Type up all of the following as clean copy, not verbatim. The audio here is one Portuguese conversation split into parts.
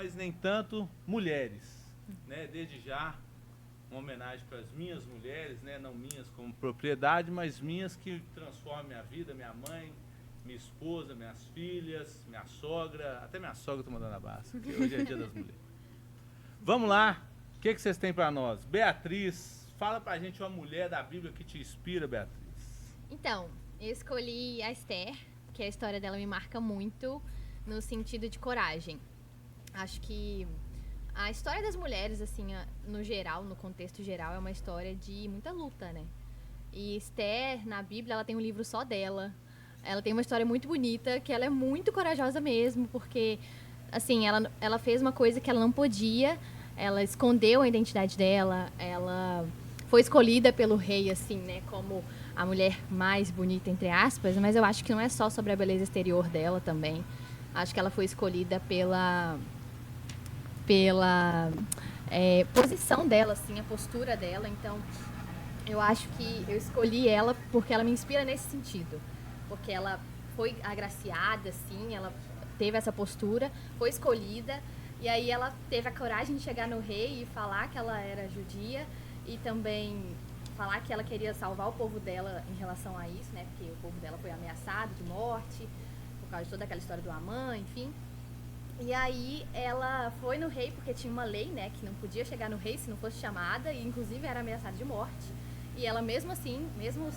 mas nem tanto mulheres, né? Desde já, uma homenagem para as minhas mulheres, né? Não minhas como propriedade, mas minhas que transformam minha vida, minha mãe, minha esposa, minhas filhas, minha sogra, até minha sogra tô mandando abraço, porque hoje é dia das mulheres. Vamos lá, o que vocês têm para nós? Beatriz, fala pra gente uma mulher da Bíblia que te inspira, Beatriz. Então, eu escolhi a Esther, que a história dela me marca muito no sentido de coragem. Acho que a história das mulheres, assim, no geral, no contexto geral, é uma história de muita luta, né? E Esther, na Bíblia, ela tem um livro só dela. Ela tem uma história muito bonita, que ela é muito corajosa mesmo, porque, assim, ela fez uma coisa que ela não podia, ela escondeu a identidade dela, ela foi escolhida pelo rei, assim, né, como a mulher mais bonita, entre aspas, mas eu acho que não é só sobre a beleza exterior dela também. Acho que ela foi escolhida pela posição dela, assim, a postura dela. Então, eu acho que eu escolhi ela porque ela me inspira nesse sentido. Porque ela foi agraciada, assim, ela teve essa postura, foi escolhida, e aí ela teve a coragem de chegar no rei e falar que ela era judia, e também falar que ela queria salvar o povo dela em relação a isso, né? Porque o povo dela foi ameaçado de morte, por causa de toda aquela história do Amã, enfim. E aí ela foi no rei, porque tinha uma lei, né, que não podia chegar no rei se não fosse chamada, e inclusive era ameaçada de morte. E ela mesmo assim, mesmo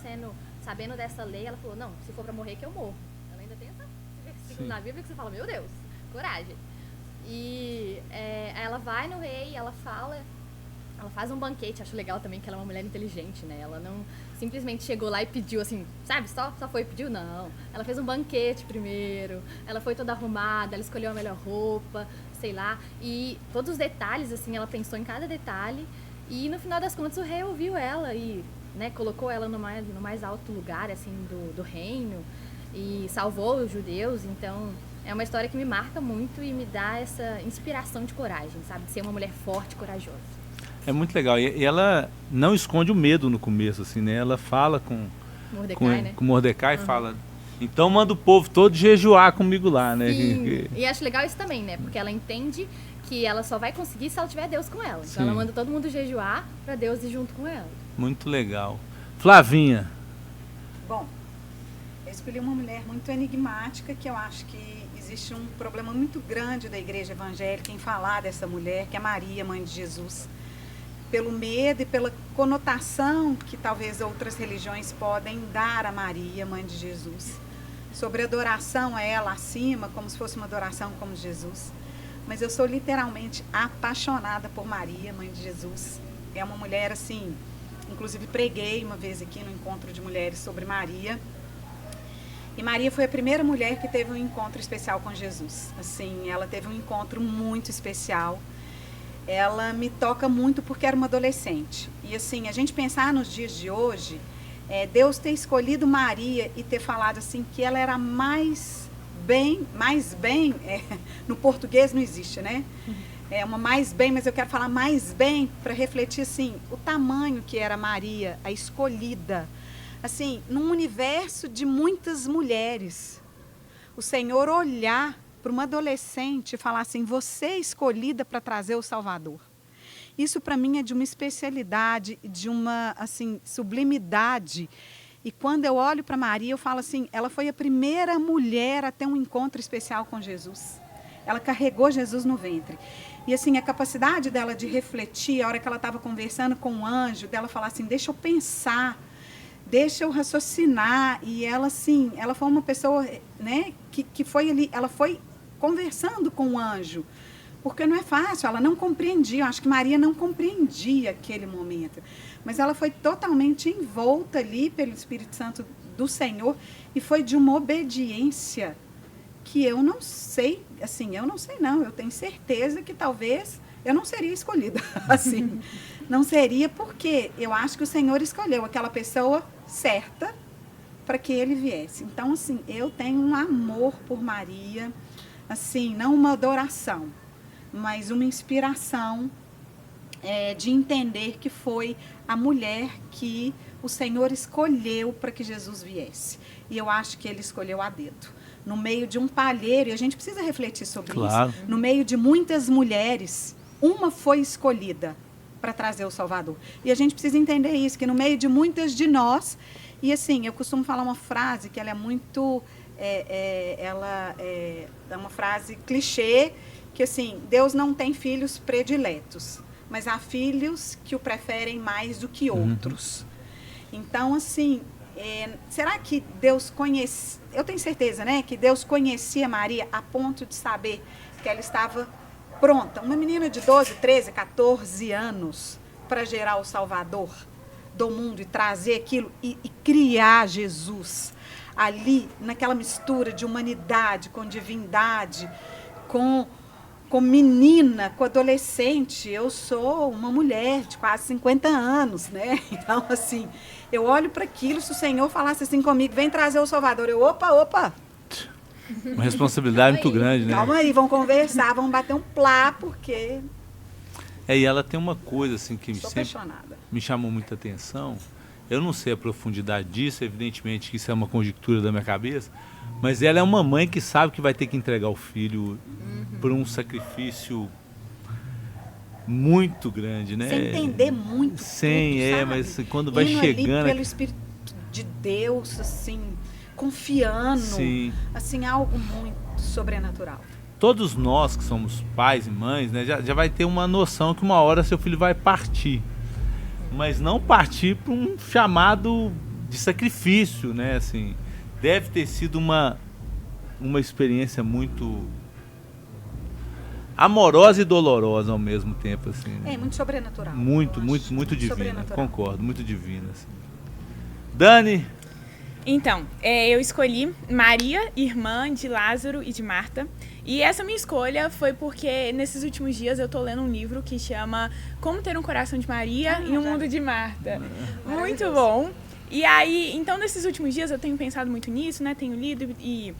sabendo dessa lei, ela falou, não, se for pra morrer que eu morro. Ela ainda tem esse versículo na Bíblia que você fala, meu Deus, coragem. E ela vai no rei, ela faz um banquete. Acho legal também que ela é uma mulher inteligente, né? Ela não simplesmente chegou lá e pediu assim, sabe? Só foi e pediu, não. Ela fez um banquete primeiro, ela foi toda arrumada, ela escolheu a melhor roupa, sei lá. E todos os detalhes, assim, ela pensou em cada detalhe. E no final das contas o rei ouviu ela e, né, colocou ela no mais alto lugar, assim, do reino. E salvou os judeus. Então é uma história que me marca muito e me dá essa inspiração de coragem, sabe? De ser uma mulher forte e corajosa. É muito legal. E ela não esconde o medo no começo, assim, né? Ela fala com Mordecai, né? com Mordecai e fala, então manda o povo todo jejuar comigo lá, né? Sim. E acho legal isso também, né? Porque ela entende que ela só vai conseguir se ela tiver Deus com ela. Então Sim. ela manda todo mundo jejuar pra Deus ir junto com ela. Muito legal. Flavinha. Bom, eu escolhi uma mulher muito enigmática, que eu acho que existe um problema muito grande da igreja evangélica em falar dessa mulher, que é Maria, mãe de Jesus. Pelo medo e pela conotação que talvez outras religiões podem dar a Maria, mãe de Jesus. Sobre adoração a ela acima, como se fosse uma adoração como Jesus. Mas eu sou literalmente apaixonada por Maria, mãe de Jesus. É uma mulher assim, inclusive preguei uma vez aqui no encontro de mulheres sobre Maria. E Maria foi a primeira mulher que teve um encontro especial com Jesus. Assim, ela teve um encontro muito especial. Ela me toca muito porque era uma adolescente. E assim, a gente pensar nos dias de hoje, Deus ter escolhido Maria e ter falado assim que ela era mais bem, no português não existe, né? É uma mais bem, mas eu quero falar mais bem para refletir assim, o tamanho que era Maria, a escolhida. Assim, num universo de muitas mulheres, o Senhor olhar para uma adolescente e falar assim, você é escolhida para trazer o Salvador. Isso para mim é de uma especialidade, de uma assim, sublimidade. E quando eu olho para Maria, eu falo assim, ela foi a primeira mulher a ter um encontro especial com Jesus. Ela carregou Jesus no ventre. E assim, a capacidade dela de refletir, a hora que ela estava conversando com o anjo, dela falar assim, deixa eu pensar, deixa eu raciocinar. E ela assim, ela foi uma pessoa, né, que foi ali, ela foi conversando com o anjo, porque não é fácil, ela não compreendia, eu acho que Maria não compreendia aquele momento, mas ela foi totalmente envolta ali pelo Espírito Santo do Senhor e foi de uma obediência que eu não sei, assim, eu tenho certeza que talvez eu não seria escolhida, assim, não seria porque eu acho que o Senhor escolheu aquela pessoa certa para que ele viesse. Então, assim, eu tenho um amor por Maria, assim, não uma adoração, mas uma inspiração de entender que foi a mulher que o Senhor escolheu para que Jesus viesse. E eu acho que ele escolheu a dedo. no meio de um palheiro, e a gente precisa refletir sobre Claro. isso, no meio de muitas mulheres, uma foi escolhida para trazer o Salvador. E a gente precisa entender isso, que no meio de muitas de nós, e assim, eu costumo falar uma frase que ela é muito, ela é uma frase clichê, que assim, Deus não tem filhos prediletos, mas há filhos que o preferem mais do que outros. Então, assim, será que Deus conhece? Eu tenho certeza, né, que Deus conhecia Maria a ponto de saber que ela estava pronta, uma menina de 12, 13, 14 anos, para gerar o Salvador do mundo e trazer aquilo e criar Jesus ali, naquela mistura de humanidade com divindade, com menina, com adolescente. Eu sou uma mulher de quase 50 anos, né? Então, assim, eu olho para aquilo, se o Senhor falasse assim comigo, vem trazer o Salvador, eu, opa, Uma responsabilidade muito grande, né? calma aí, vamos conversar, vamos bater um plá, porque E ela tem uma coisa assim que estou sempre apaixonada. me chamou muita atenção. Eu não sei a profundidade disso, evidentemente que isso é uma conjectura da minha cabeça, mas ela é uma mãe que sabe que vai ter que entregar o filho por um sacrifício muito grande, né? Sem entender muito. Sim, tudo, sabe? mas quando vai Indo chegando... ali pelo Espírito de Deus, assim, confiando, Sim. assim, algo muito sobrenatural. Todos nós que somos pais e mães, né, já vai ter uma noção que uma hora seu filho vai partir. Mas não partir para um chamado de sacrifício, né? Assim, deve ter sido uma experiência muito amorosa e dolorosa ao mesmo tempo, assim. Né? Muito sobrenatural. Muito eu acho. divina. Sobrenatural. Concordo, muito divina. Assim. Dani, Então, eu escolhi Maria, irmã de Lázaro e de Marta. E essa minha escolha foi porque nesses últimos dias eu tô lendo um livro que chama Como Ter um Coração de Maria e um Mundo de Marta. Muito bom. E aí, então nesses últimos dias eu tenho pensado muito nisso, né? Tenho lido e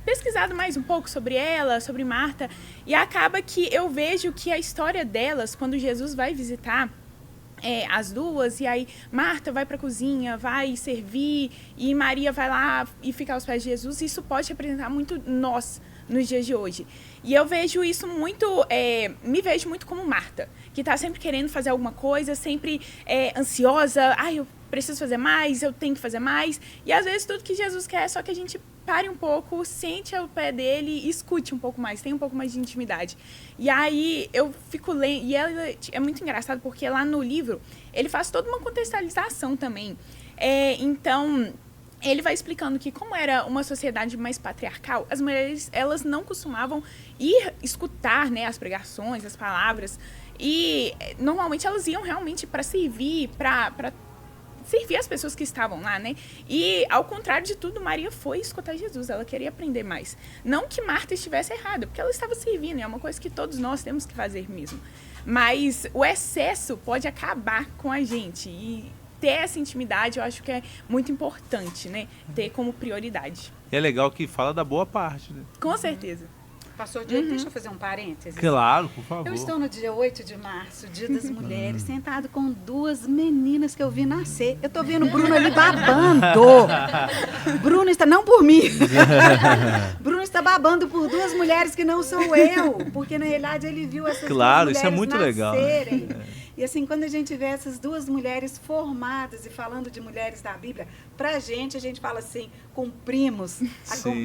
pesquisado mais um pouco sobre ela, sobre Marta. E acaba que eu vejo que a história delas, quando Jesus vai visitar as duas, e aí Marta vai para a cozinha, vai servir, e Maria vai lá e fica aos pés de Jesus. Isso pode representar muito nós nos dias de hoje. E eu vejo isso muito, me vejo muito como Marta, que está sempre querendo fazer alguma coisa, sempre ansiosa, eu preciso fazer mais, eu tenho que fazer mais. E às vezes tudo que Jesus quer é só que a gente pare um pouco, sente ao pé dele e escute um pouco mais, tenha um pouco mais de intimidade. E aí eu fico lendo, e ela é muito engraçado porque lá no livro ele faz toda uma contextualização também. Então ele vai explicando que como era uma sociedade mais patriarcal, as mulheres elas não costumavam ir escutar, né, as pregações, as palavras, e normalmente elas iam realmente para servir, para servir as pessoas que estavam lá, né? E, ao contrário de tudo, Maria foi escutar Jesus, ela queria aprender mais. Não que Marta estivesse errada, porque ela estava servindo, é uma coisa que todos nós temos que fazer mesmo. Mas o excesso pode acabar com a gente, e ter essa intimidade eu acho que é muito importante, né? Ter como prioridade. é legal que fala da boa parte, né? Com certeza. Pastor Diego, deixa eu fazer um parênteses. Claro, por favor. Eu estou no dia 8 de março, Dia das Mulheres, sentado com duas meninas que eu vi nascer. Eu estou vendo o Bruno ali babando. Bruno está, não por mim. Bruno está babando por duas mulheres que não sou eu. Porque, na realidade, ele viu essas duas mulheres isso é muito nascerem. legal. E assim, quando a gente vê essas duas mulheres formadas e falando de mulheres da Bíblia, pra gente, a gente fala assim, cumprimos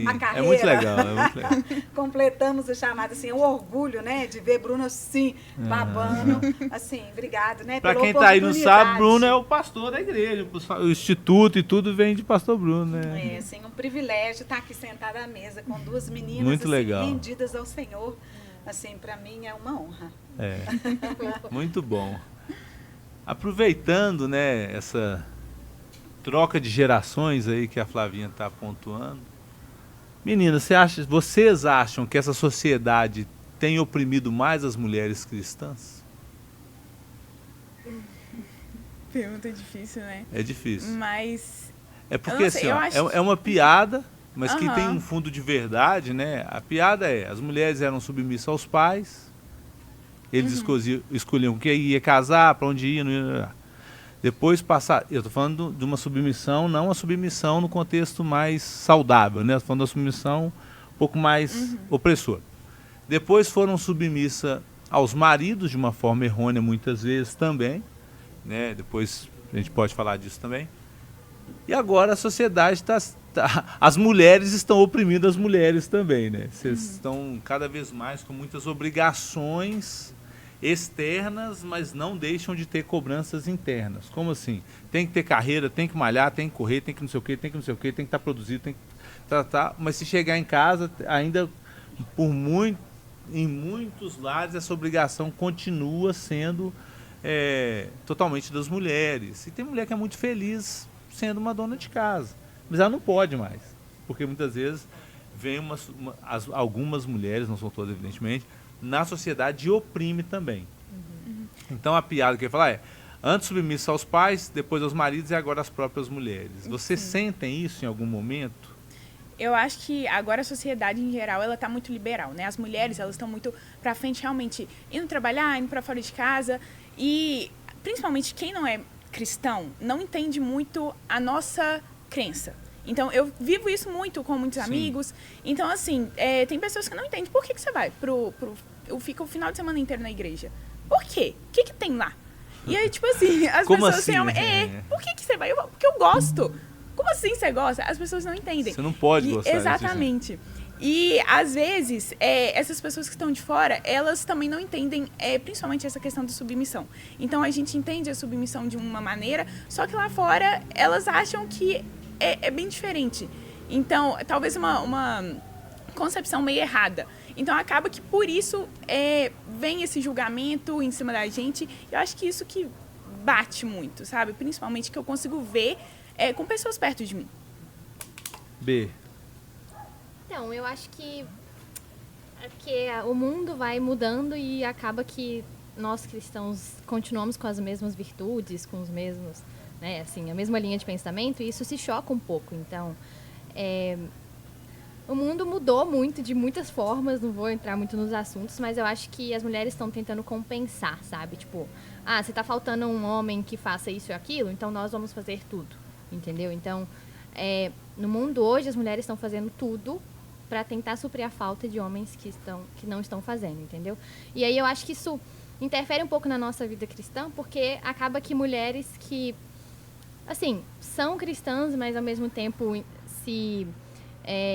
a carreira. É muito legal, é muito legal. Completamos o chamado, assim, o orgulho, né, de ver Bruno assim, babando. Assim, obrigado, né, Pra pela quem tá aí não sabe, oportunidade. Bruno é o pastor da igreja, o instituto e tudo vem de pastor Bruno, né? Assim, um privilégio estar aqui sentada à mesa com duas meninas Muito assim, legal. rendidas ao Senhor. Assim, pra mim é uma honra. Muito bom. Aproveitando, né, essa troca de gerações aí que a Flavinha está pontuando. Meninas, vocês acham que essa sociedade tem oprimido mais as mulheres cristãs? Pergunta difícil, né? É difícil. Mas É porque assim, eu ó, acho é uma piada, mas que Aham. tem um fundo de verdade, né? A piada as mulheres eram submissas aos pais, eles escolhiam quem ia casar, para onde ia, não ia. Depois passar, eu estou falando de uma submissão, não a submissão no contexto mais saudável, né? Estou falando da submissão um pouco mais opressora. Depois foram submissas aos maridos de uma forma errônea muitas vezes também, né? Depois a gente pode falar disso também. E agora a sociedade as mulheres estão oprimindo as mulheres também, né? Vocês estão cada vez mais com muitas obrigações externas, mas não deixam de ter cobranças internas. Como assim? Tem que ter carreira, tem que malhar, tem que correr, tem que não sei o quê, tem que não sei o quê, tem que estar produzido, tem que tratar. Mas se chegar em casa, ainda em muitos lares essa obrigação continua sendo totalmente das mulheres. E tem mulher que é muito feliz sendo uma dona de casa, mas ela não pode mais, porque muitas vezes vem algumas mulheres, não são todas evidentemente, na sociedade e oprime também. Então a piada que eu ia falar antes submissa aos pais, depois aos maridos e agora às próprias mulheres. Vocês sentem isso em algum momento? Eu acho que agora a sociedade em geral, ela tá muito liberal, né? As mulheres, elas estão muito pra frente realmente indo trabalhar, indo pra fora de casa e principalmente quem não é cristão não entende muito a nossa crença. Então, eu vivo isso muito com muitos amigos. Então, assim, tem pessoas que não entendem. Por que você vai fica o final de semana inteiro na igreja? Por quê? O que tem lá? E aí, tipo assim, as Como pessoas assim? Por que você vai? Porque eu gosto. Como assim você gosta? As pessoas não entendem. Você não pode gostar. Exatamente. E, às vezes, essas pessoas que estão de fora, elas também não entendem, principalmente essa questão da submissão. Então, a gente entende a submissão de uma maneira, só que lá fora, elas acham que é bem diferente. Então, talvez uma concepção meio errada. Então, acaba que, por isso, vem esse julgamento em cima da gente. Eu acho que isso que bate muito, sabe? Principalmente que eu consigo ver com pessoas perto de mim. B. Então, eu acho que o mundo vai mudando e acaba que nós cristãos continuamos com as mesmas virtudes, com os mesmos, né, assim, a mesma linha de pensamento, e isso se choca um pouco. Então, o mundo mudou muito, de muitas formas, não vou entrar muito nos assuntos, mas eu acho que as mulheres estão tentando compensar, sabe? Tipo, se tá faltando um homem que faça isso e aquilo, então nós vamos fazer tudo, entendeu? Então, no mundo hoje, as mulheres estão fazendo tudo para tentar suprir a falta de homens que não estão fazendo, entendeu? E aí eu acho que isso interfere um pouco na nossa vida cristã, porque acaba que mulheres que, assim, são cristãs, mas ao mesmo tempo se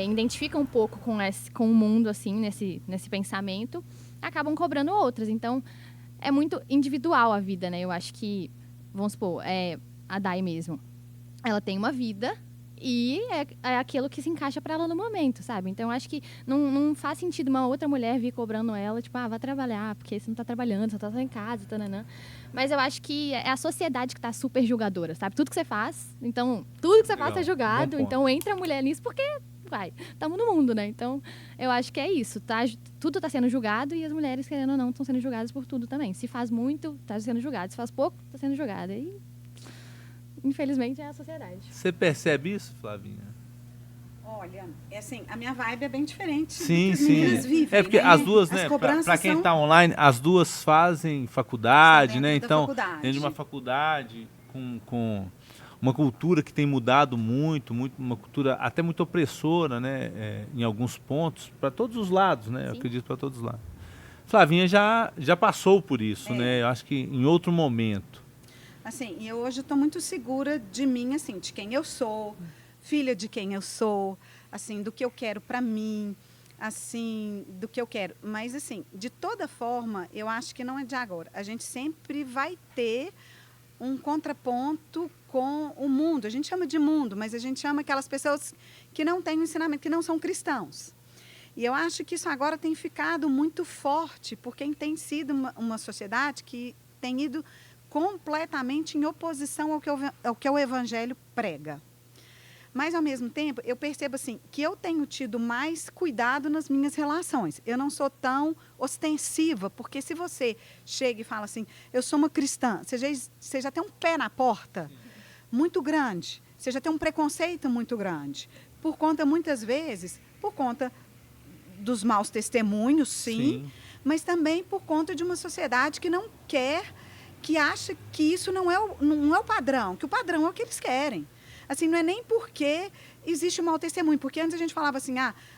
identificam um pouco com o mundo, assim, nesse pensamento, acabam cobrando outras. Então, é muito individual a vida, né? Eu acho que, vamos supor, a Dai mesmo, ela tem uma vida e é aquilo que se encaixa para ela no momento, sabe? Então, eu acho que não faz sentido uma outra mulher vir cobrando ela, tipo, vá trabalhar, porque você não tá trabalhando, você tá só em casa, tananã. Mas eu acho que é a sociedade que tá super julgadora, sabe? Tudo que você faz, então, tudo que você faz é julgado, então entra a mulher nisso, porque, estamos no mundo, né? Então, eu acho que é isso, tá? Tudo tá sendo julgado e as mulheres, querendo ou não, estão sendo julgadas por tudo também. Se faz muito, tá sendo julgado. Se faz pouco, tá sendo julgada. E infelizmente é a sociedade. Você percebe isso, Flavinha? Olha, assim, a minha vibe é bem diferente. Sim, do que as sim. meninas vivem, Porque né? as duas, As né, cobranças para quem são... está online, as duas fazem faculdade, Estão né? dentro da Então, faculdade. dentro de uma faculdade com uma cultura que tem mudado muito, uma cultura até muito opressora, né, em alguns pontos, para todos os lados, né? Eu acredito para todos os lados. Flavinha já passou por isso, né? Eu acho que em outro momento. Assim, e eu hoje estou muito segura de mim, assim, de quem eu sou, filha de quem eu sou, assim, do que eu quero para mim, assim, do que eu quero. Mas, assim, de toda forma, eu acho que não é de agora. A gente sempre vai ter um contraponto com o mundo. A gente chama de mundo, mas a gente chama aquelas pessoas que não têm o ensinamento, que não são cristãos. E eu acho que isso agora tem ficado muito forte, porque tem sido uma sociedade que tem ido completamente em oposição ao que o Evangelho prega. Mas, ao mesmo tempo, eu percebo assim, que eu tenho tido mais cuidado nas minhas relações. Eu não sou tão ostensiva, porque se você chega e fala assim, eu sou uma cristã, você já tem um pé na porta muito grande, você já tem um preconceito muito grande, muitas vezes, por conta dos maus testemunhos, sim, mas também por conta de uma sociedade que não quer que acha que isso não é o padrão, que o padrão é o que eles querem. Assim, não é nem porque existe um mau testemunho, porque antes a gente falava assim,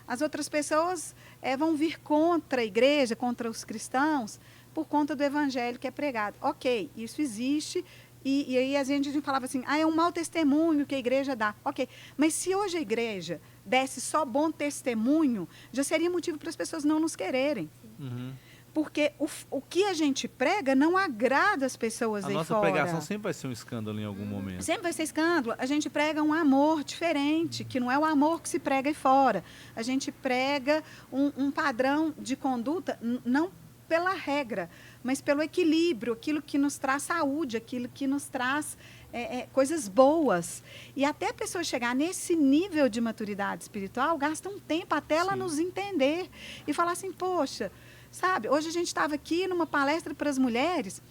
as outras pessoas vão vir contra a igreja, contra os cristãos, por conta do evangelho que é pregado. Ok, isso existe, e aí a gente falava assim, é um mau testemunho que a igreja dá. Ok, mas se hoje a igreja desse só bom testemunho, já seria motivo para as pessoas não nos quererem. Uhum. Porque o que a gente prega não agrada as pessoas aí fora. A nossa pregação sempre vai ser um escândalo em algum momento. Sempre vai ser escândalo. A gente prega um amor diferente, que não é o amor que se prega aí fora. A gente prega um padrão de conduta, não pela regra, mas pelo equilíbrio, aquilo que nos traz saúde, aquilo que nos traz coisas boas. E até a pessoa chegar nesse nível de maturidade espiritual, gasta um tempo até ela nos entender e falar assim, poxa, sabe, hoje a gente estava aqui numa palestra para as mulheres,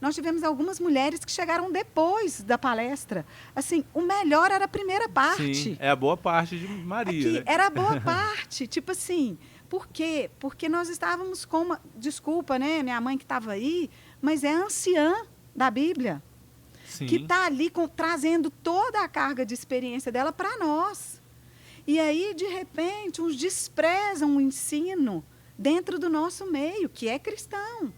nós tivemos algumas mulheres que chegaram depois da palestra. Assim, o melhor era a primeira parte. Sim, é a boa parte de Maria. Né? Era a boa parte, tipo assim, por quê? Porque nós estávamos com uma, desculpa, né, minha mãe que estava aí, mas é anciã da Bíblia. Sim. Que está ali trazendo toda a carga de experiência dela para nós. E aí, de repente, uns desprezam o ensino dentro do nosso meio, que é cristão.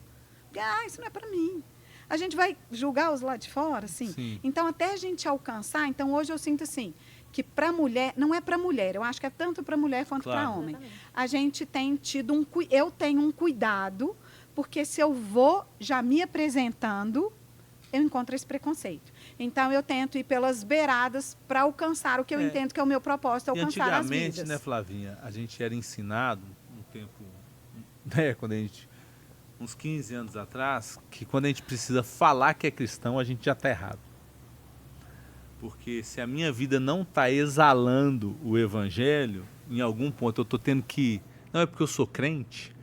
Isso não é para mim. A gente vai julgar os lá de fora, assim. Sim. Então, até a gente alcançar, então hoje eu sinto assim, que para mulher, não é para mulher, eu acho que é tanto para mulher quanto para homem. Exatamente. A gente tem tido eu tenho um cuidado, porque se eu vou já me apresentando, eu encontro esse preconceito. Então, eu tento ir pelas beiradas para alcançar o que eu entendo que é o meu propósito, alcançar as vidas. Antigamente, né, Flavinha, a gente era ensinado, um tempo, né, quando a gente, uns 15 anos atrás, que quando a gente precisa falar que é cristão, a gente já está errado. Porque se a minha vida não está exalando o evangelho, em algum ponto eu estou tendo que... Não é porque eu sou crente.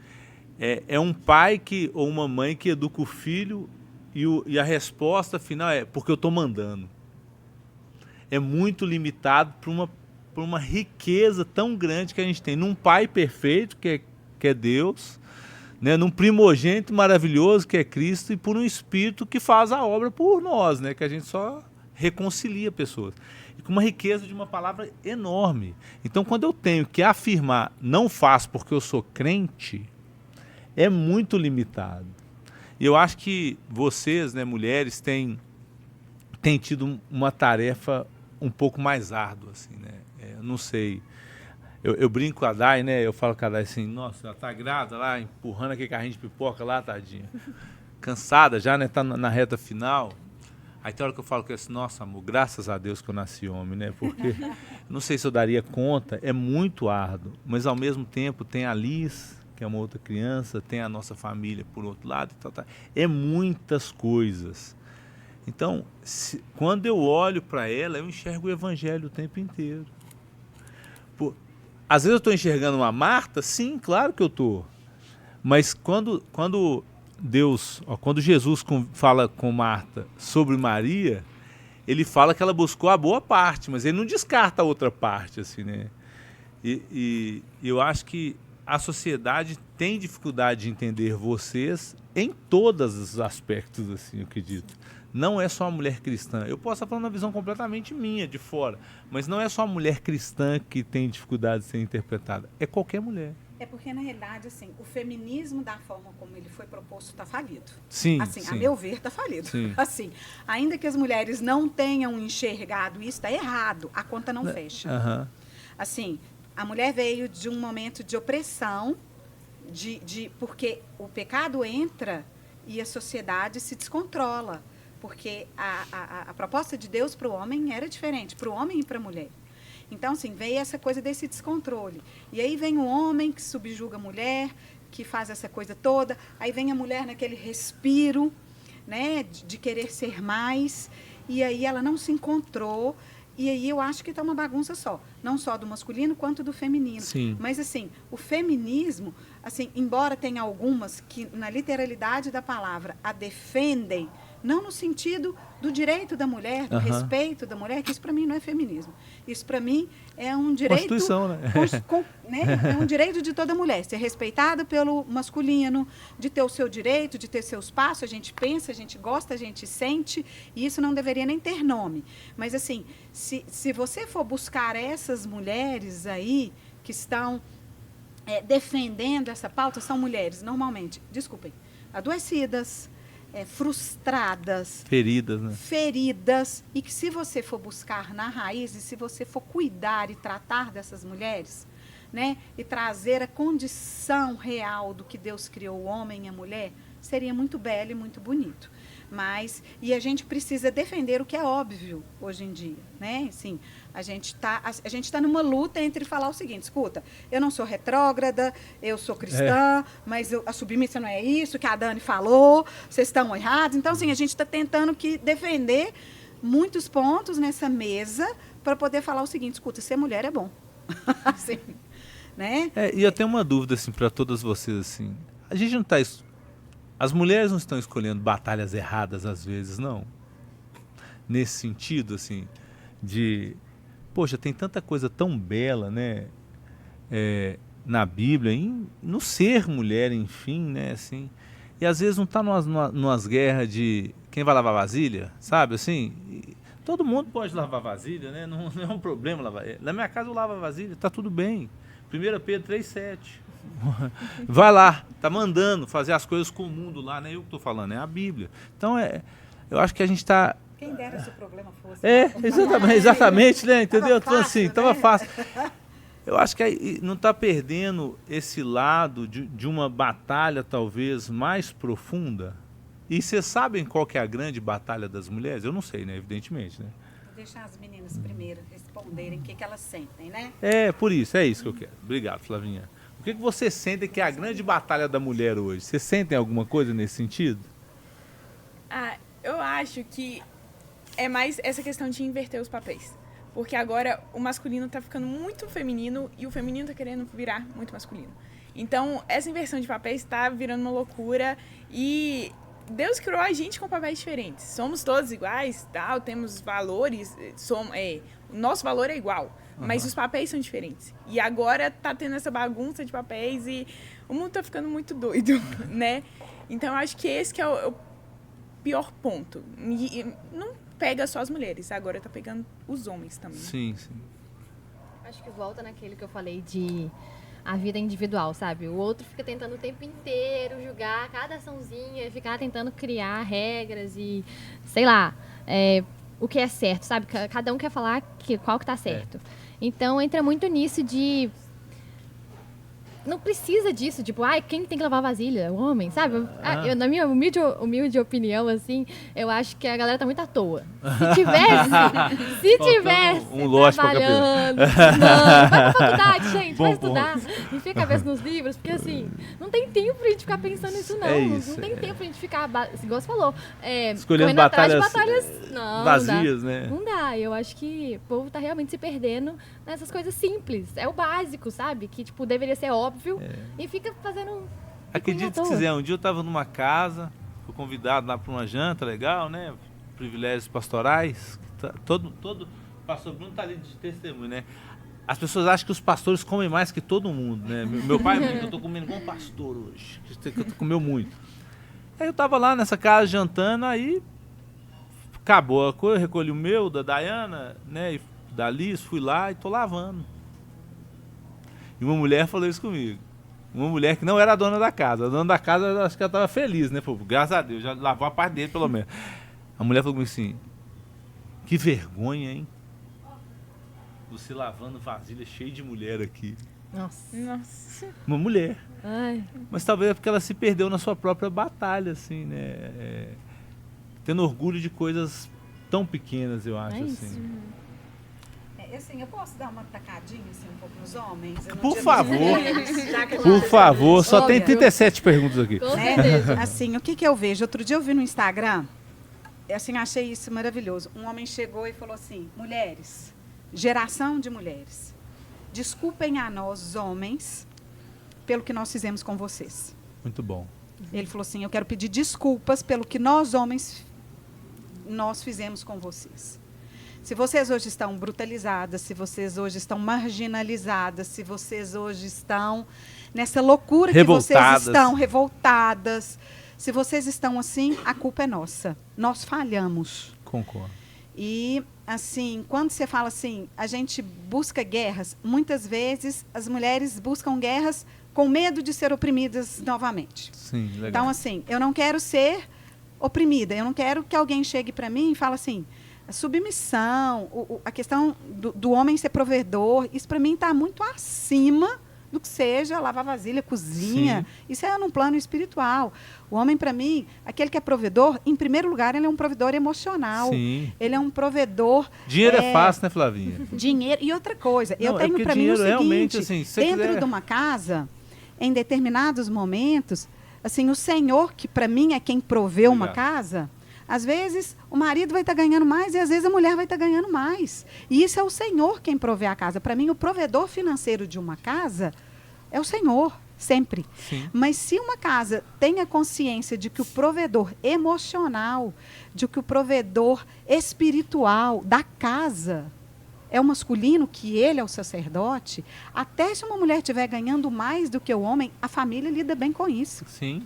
É um pai ou uma mãe que educa o filho e a resposta final é porque eu estou mandando. É muito limitado por uma riqueza tão grande que a gente tem. Num pai perfeito, que é Deus, né? Num primogênito maravilhoso, que é Cristo, e por um Espírito que faz a obra por nós, né? Que a gente só reconcilia pessoas. E com uma riqueza de uma palavra enorme. Então, quando eu tenho que afirmar, não faço porque eu sou crente, é muito limitado. E eu acho que vocês, né, mulheres, têm tido uma tarefa um pouco mais árdua, assim, né? Eu não sei. Eu brinco com a Dai, né? Eu falo com a Dai assim, nossa, ela tá grávida lá, empurrando aquele carrinho de pipoca lá, tadinha. Cansada já, né? Tá na reta final. Aí tem hora que eu falo com ela assim, nossa, amor, graças a Deus que eu nasci homem, né? Porque não sei se eu daria conta, é muito árduo. Mas ao mesmo tempo tem a Liz, que é uma outra criança, tem a nossa família por outro lado, e tal. É muitas coisas. Então, quando eu olho para ela, eu enxergo o evangelho o tempo inteiro. Às vezes eu estou enxergando uma Marta, sim, claro que eu estou. Mas quando Jesus fala com Marta sobre Maria, ele fala que ela buscou a boa parte, mas ele não descarta a outra parte, assim, né? E eu acho que a sociedade tem dificuldade de entender vocês em todos os aspectos, assim, eu acredito. Não é só a mulher cristã. Eu posso estar falando uma visão completamente minha, de fora, mas não é só a mulher cristã que tem dificuldade de ser interpretada. É qualquer mulher. É porque, na realidade, assim, o feminismo, da forma como ele foi proposto, está falido. Sim, assim, sim. A meu ver, está falido. Sim. Assim, ainda que as mulheres não tenham enxergado isso, está errado. A conta não fecha. Uhum. Assim, a mulher veio de um momento de opressão, porque o pecado entra e a sociedade se descontrola. Porque a proposta de Deus para o homem era diferente, para o homem e para a mulher. Então, assim, veio essa coisa desse descontrole. E aí vem o homem que subjuga a mulher, que faz essa coisa toda. Aí vem a mulher naquele respiro, né, de querer ser mais. E aí ela não se encontrou. E aí eu acho que está uma bagunça só. Não só do masculino, quanto do feminino. Sim. Mas, assim, o feminismo, assim, embora tenha algumas que, na literalidade da palavra, a defendem Não no sentido do direito da mulher, do respeito da mulher, que isso para mim não é feminismo. Isso para mim é um direito... Constituição, né? É um direito de toda mulher, ser respeitada pelo masculino, de ter o seu direito, de ter seu espaço. A gente pensa, a gente gosta, a gente sente, e isso não deveria nem ter nome. Mas, assim, se você for buscar essas mulheres aí que estão defendendo essa pauta, são mulheres, normalmente, desculpem, adoecidas, frustradas, feridas, e que se você for buscar na raiz, e se você for cuidar e tratar dessas mulheres, né, e trazer a condição real do que Deus criou o homem e a mulher, seria muito belo e muito bonito. E a gente precisa defender o que é óbvio hoje em dia, né? Assim, a gente tá numa luta entre falar o seguinte: escuta, eu não sou retrógrada, eu sou cristã, mas a submissa não é isso que a Dani falou, vocês estão errados. Então, assim, a gente está tentando defender muitos pontos nessa mesa para poder falar o seguinte: escuta, ser mulher é bom. Assim, né? E eu tenho uma dúvida assim, para todas vocês. Assim, a gente não está... As mulheres não estão escolhendo batalhas erradas às vezes, não? Nesse sentido, assim, de... Poxa, tem tanta coisa tão bela, né? Na Bíblia, no ser mulher, enfim, né? Assim, e às vezes não está numas guerras de quem vai lavar vasilha, sabe? Assim, todo mundo pode lavar vasilha, né? Não é um problema lavar. Na minha casa eu lavo vasilha, está tudo bem. 1 Pedro 3,7. Vai lá, tá mandando fazer as coisas com o mundo lá, não é eu que estou falando, é a Bíblia. Então, eu acho que a gente está... Quem dera se o problema fosse... Exatamente, né? Entendeu? Tava fácil, assim, tava fácil. Eu acho que não está perdendo esse lado de uma batalha talvez mais profunda. E vocês sabem qual que é a grande batalha das mulheres? Eu não sei, né? Evidentemente, né? Vou deixar as meninas primeiro responderem o que elas sentem, né? Por isso, é isso que eu quero. Obrigado, Flavinha. O que você sente que é a grande batalha da mulher hoje? Vocês sentem alguma coisa nesse sentido? Eu acho que é mais essa questão de inverter os papéis. Porque agora o masculino está ficando muito feminino e o feminino está querendo virar muito masculino. Então, essa inversão de papéis está virando uma loucura e Deus criou a gente com papéis diferentes. Somos todos iguais, tal, temos valores, o nosso valor é igual. Mas os papéis são diferentes. E agora tá tendo essa bagunça de papéis e o mundo tá ficando muito doido, né? Então, eu acho que esse que é o pior ponto. E não pega só as mulheres, agora tá pegando os homens também. Sim. Acho que volta naquele que eu falei de a vida individual, sabe? O outro fica tentando o tempo inteiro julgar cada açãozinha, ficar tentando criar regras e, sei lá, o que é certo, sabe? Cada um quer falar qual que tá certo. Então, entra muito nisso de... Não precisa disso, tipo, quem tem que lavar vasilha? O homem, sabe? Na minha humilde opinião, assim, eu acho que a galera tá muito à toa. Se tivesse um lote trabalhando, estudando, vai pra faculdade, gente, vai estudar, enfia a cabeça nos livros, porque assim, não tem tempo pra gente ficar pensando nisso, não. Não tem tempo pra gente ficar, igual você falou, escolhendo batalhas vazias, né? Não dá, eu acho que o povo tá realmente se perdendo nessas coisas simples. É o básico, sabe? Que, tipo, deveria ser óbvio. E fica fazendo... Acredite se quiser, um dia eu estava numa casa, fui convidado lá para uma janta legal, né? Privilégios pastorais. Todo pastor Bruno está ali de testemunho, né? As pessoas acham que os pastores comem mais que todo mundo, né? Meu pai brinca que eu estou comendo igual um pastor hoje, que eu comeu muito. Aí eu estava lá nessa casa jantando, aí acabou a coisa, recolhi o meu, da Dayana, né? E da Liz, fui lá e estou lavando. E uma mulher falou isso comigo. Uma mulher que não era a dona da casa. A dona da casa, eu acho que ela estava feliz, né? Pô, graças a Deus, já lavou a parte dele, pelo menos. A mulher falou comigo assim: que vergonha, hein? Você lavando vasilha cheia de mulher aqui. Nossa. Uma mulher. Ai. Mas talvez é porque ela se perdeu na sua própria batalha, assim, né? Tendo orgulho de coisas tão pequenas, eu acho, assim. Assim, eu posso dar uma tacadinha assim, um pouco nos homens? Por favor. Por favor, só tem 37 perguntas aqui. Com certeza. Assim, o que eu vejo? Outro dia eu vi no Instagram, assim, achei isso maravilhoso. Um homem chegou e falou assim: mulheres, geração de mulheres, desculpem a nós, homens, pelo que nós fizemos com vocês. Muito bom. Ele falou assim: eu quero pedir desculpas pelo que nós, homens, nós fizemos com vocês. Se vocês hoje estão brutalizadas, se vocês hoje estão marginalizadas, se vocês hoje estão nessa loucura que vocês estão, revoltadas, se vocês estão assim, a culpa é nossa. Nós falhamos. Concordo. E, assim, quando você fala assim, a gente busca guerras, muitas vezes as mulheres buscam guerras com medo de ser oprimidas novamente. Sim, legal. Então, assim, eu não quero ser oprimida, eu não quero que alguém chegue para mim e fale assim, a submissão, a questão do homem ser provedor, isso para mim está muito acima do que seja lavar vasilha, cozinha. Sim. Isso é num plano espiritual. O homem, para mim, aquele que é provedor, em primeiro lugar, ele é um provedor emocional. Sim. Ele é um provedor... Dinheiro é fácil, né, Flavinha? Dinheiro. E outra coisa, eu tenho para mim o seguinte, assim, dentro de uma casa, em determinados momentos, assim, o Senhor, que para mim é quem proveu uma casa... Às vezes, o marido vai estar ganhando mais e às vezes a mulher vai estar ganhando mais. E isso é o Senhor quem provê a casa. Para mim, o provedor financeiro de uma casa é o Senhor, sempre. Sim. Mas se uma casa tem a consciência de que o provedor emocional, de que o provedor espiritual da casa é o masculino, que ele é o sacerdote, até se uma mulher estiver ganhando mais do que o homem, a família lida bem com isso. Sim.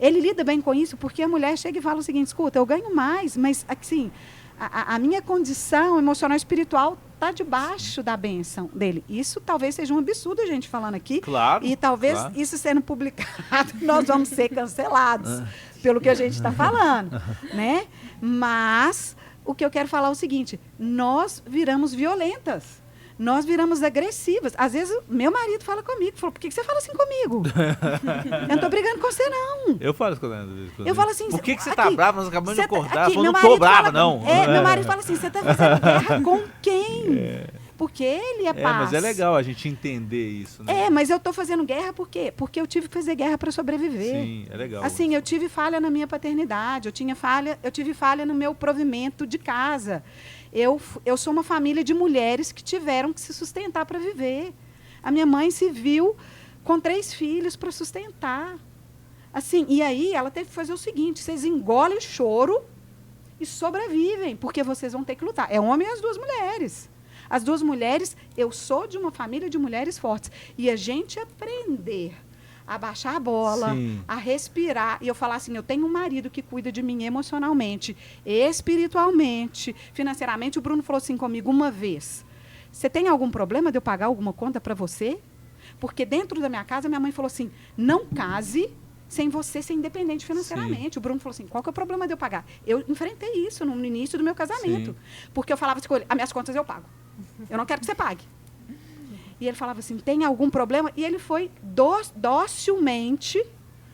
Ele lida bem com isso porque a mulher chega e fala o seguinte, escuta, eu ganho mais, mas assim, a minha condição emocional e espiritual está debaixo da bênção dele. Isso talvez seja um absurdo a gente falando aqui. Claro. E talvez isso sendo publicado, nós vamos ser cancelados pelo que a gente está falando, né? Mas o que eu quero falar é o seguinte, nós viramos violentas. Nós viramos agressivas. Às vezes, meu marido fala comigo. Falou, por que você fala assim comigo? Eu não estou brigando com você, não. Eu falo isso com ela. Eu falo assim... Por que você está brava? Nós acabamos de acordar. Aqui, eu não estou brava, não. Meu marido fala assim, você está fazendo guerra com quem? Porque ele é paz. Mas é legal a gente entender isso, né? Mas eu estou fazendo guerra por quê? Porque eu tive que fazer guerra para sobreviver. Sim, é legal. Assim, eu tive falha na minha paternidade, eu tive falha no meu provimento de casa. Eu sou uma família de mulheres que tiveram que se sustentar para viver. A minha mãe se viu com 3 filhos para sustentar. Assim, e aí ela teve que fazer o seguinte, vocês engolem o choro e sobrevivem, porque vocês vão ter que lutar. É o homem e as 2 mulheres. As 2 mulheres, eu sou de uma família de mulheres fortes. E a gente aprender a baixar a bola, sim, a respirar. E eu falar assim, eu tenho um marido que cuida de mim emocionalmente, espiritualmente, financeiramente. O Bruno falou assim comigo uma vez, você tem algum problema de eu pagar alguma conta para você? Porque dentro da minha casa, minha mãe falou assim, não case sem você ser independente financeiramente. Sim. O Bruno falou assim, qual que é o problema de eu pagar? Eu enfrentei isso no início do meu casamento. Sim. Porque eu falava assim, as minhas contas eu pago. Eu não quero que você pague. E ele falava assim, tem algum problema? E ele foi docilmente...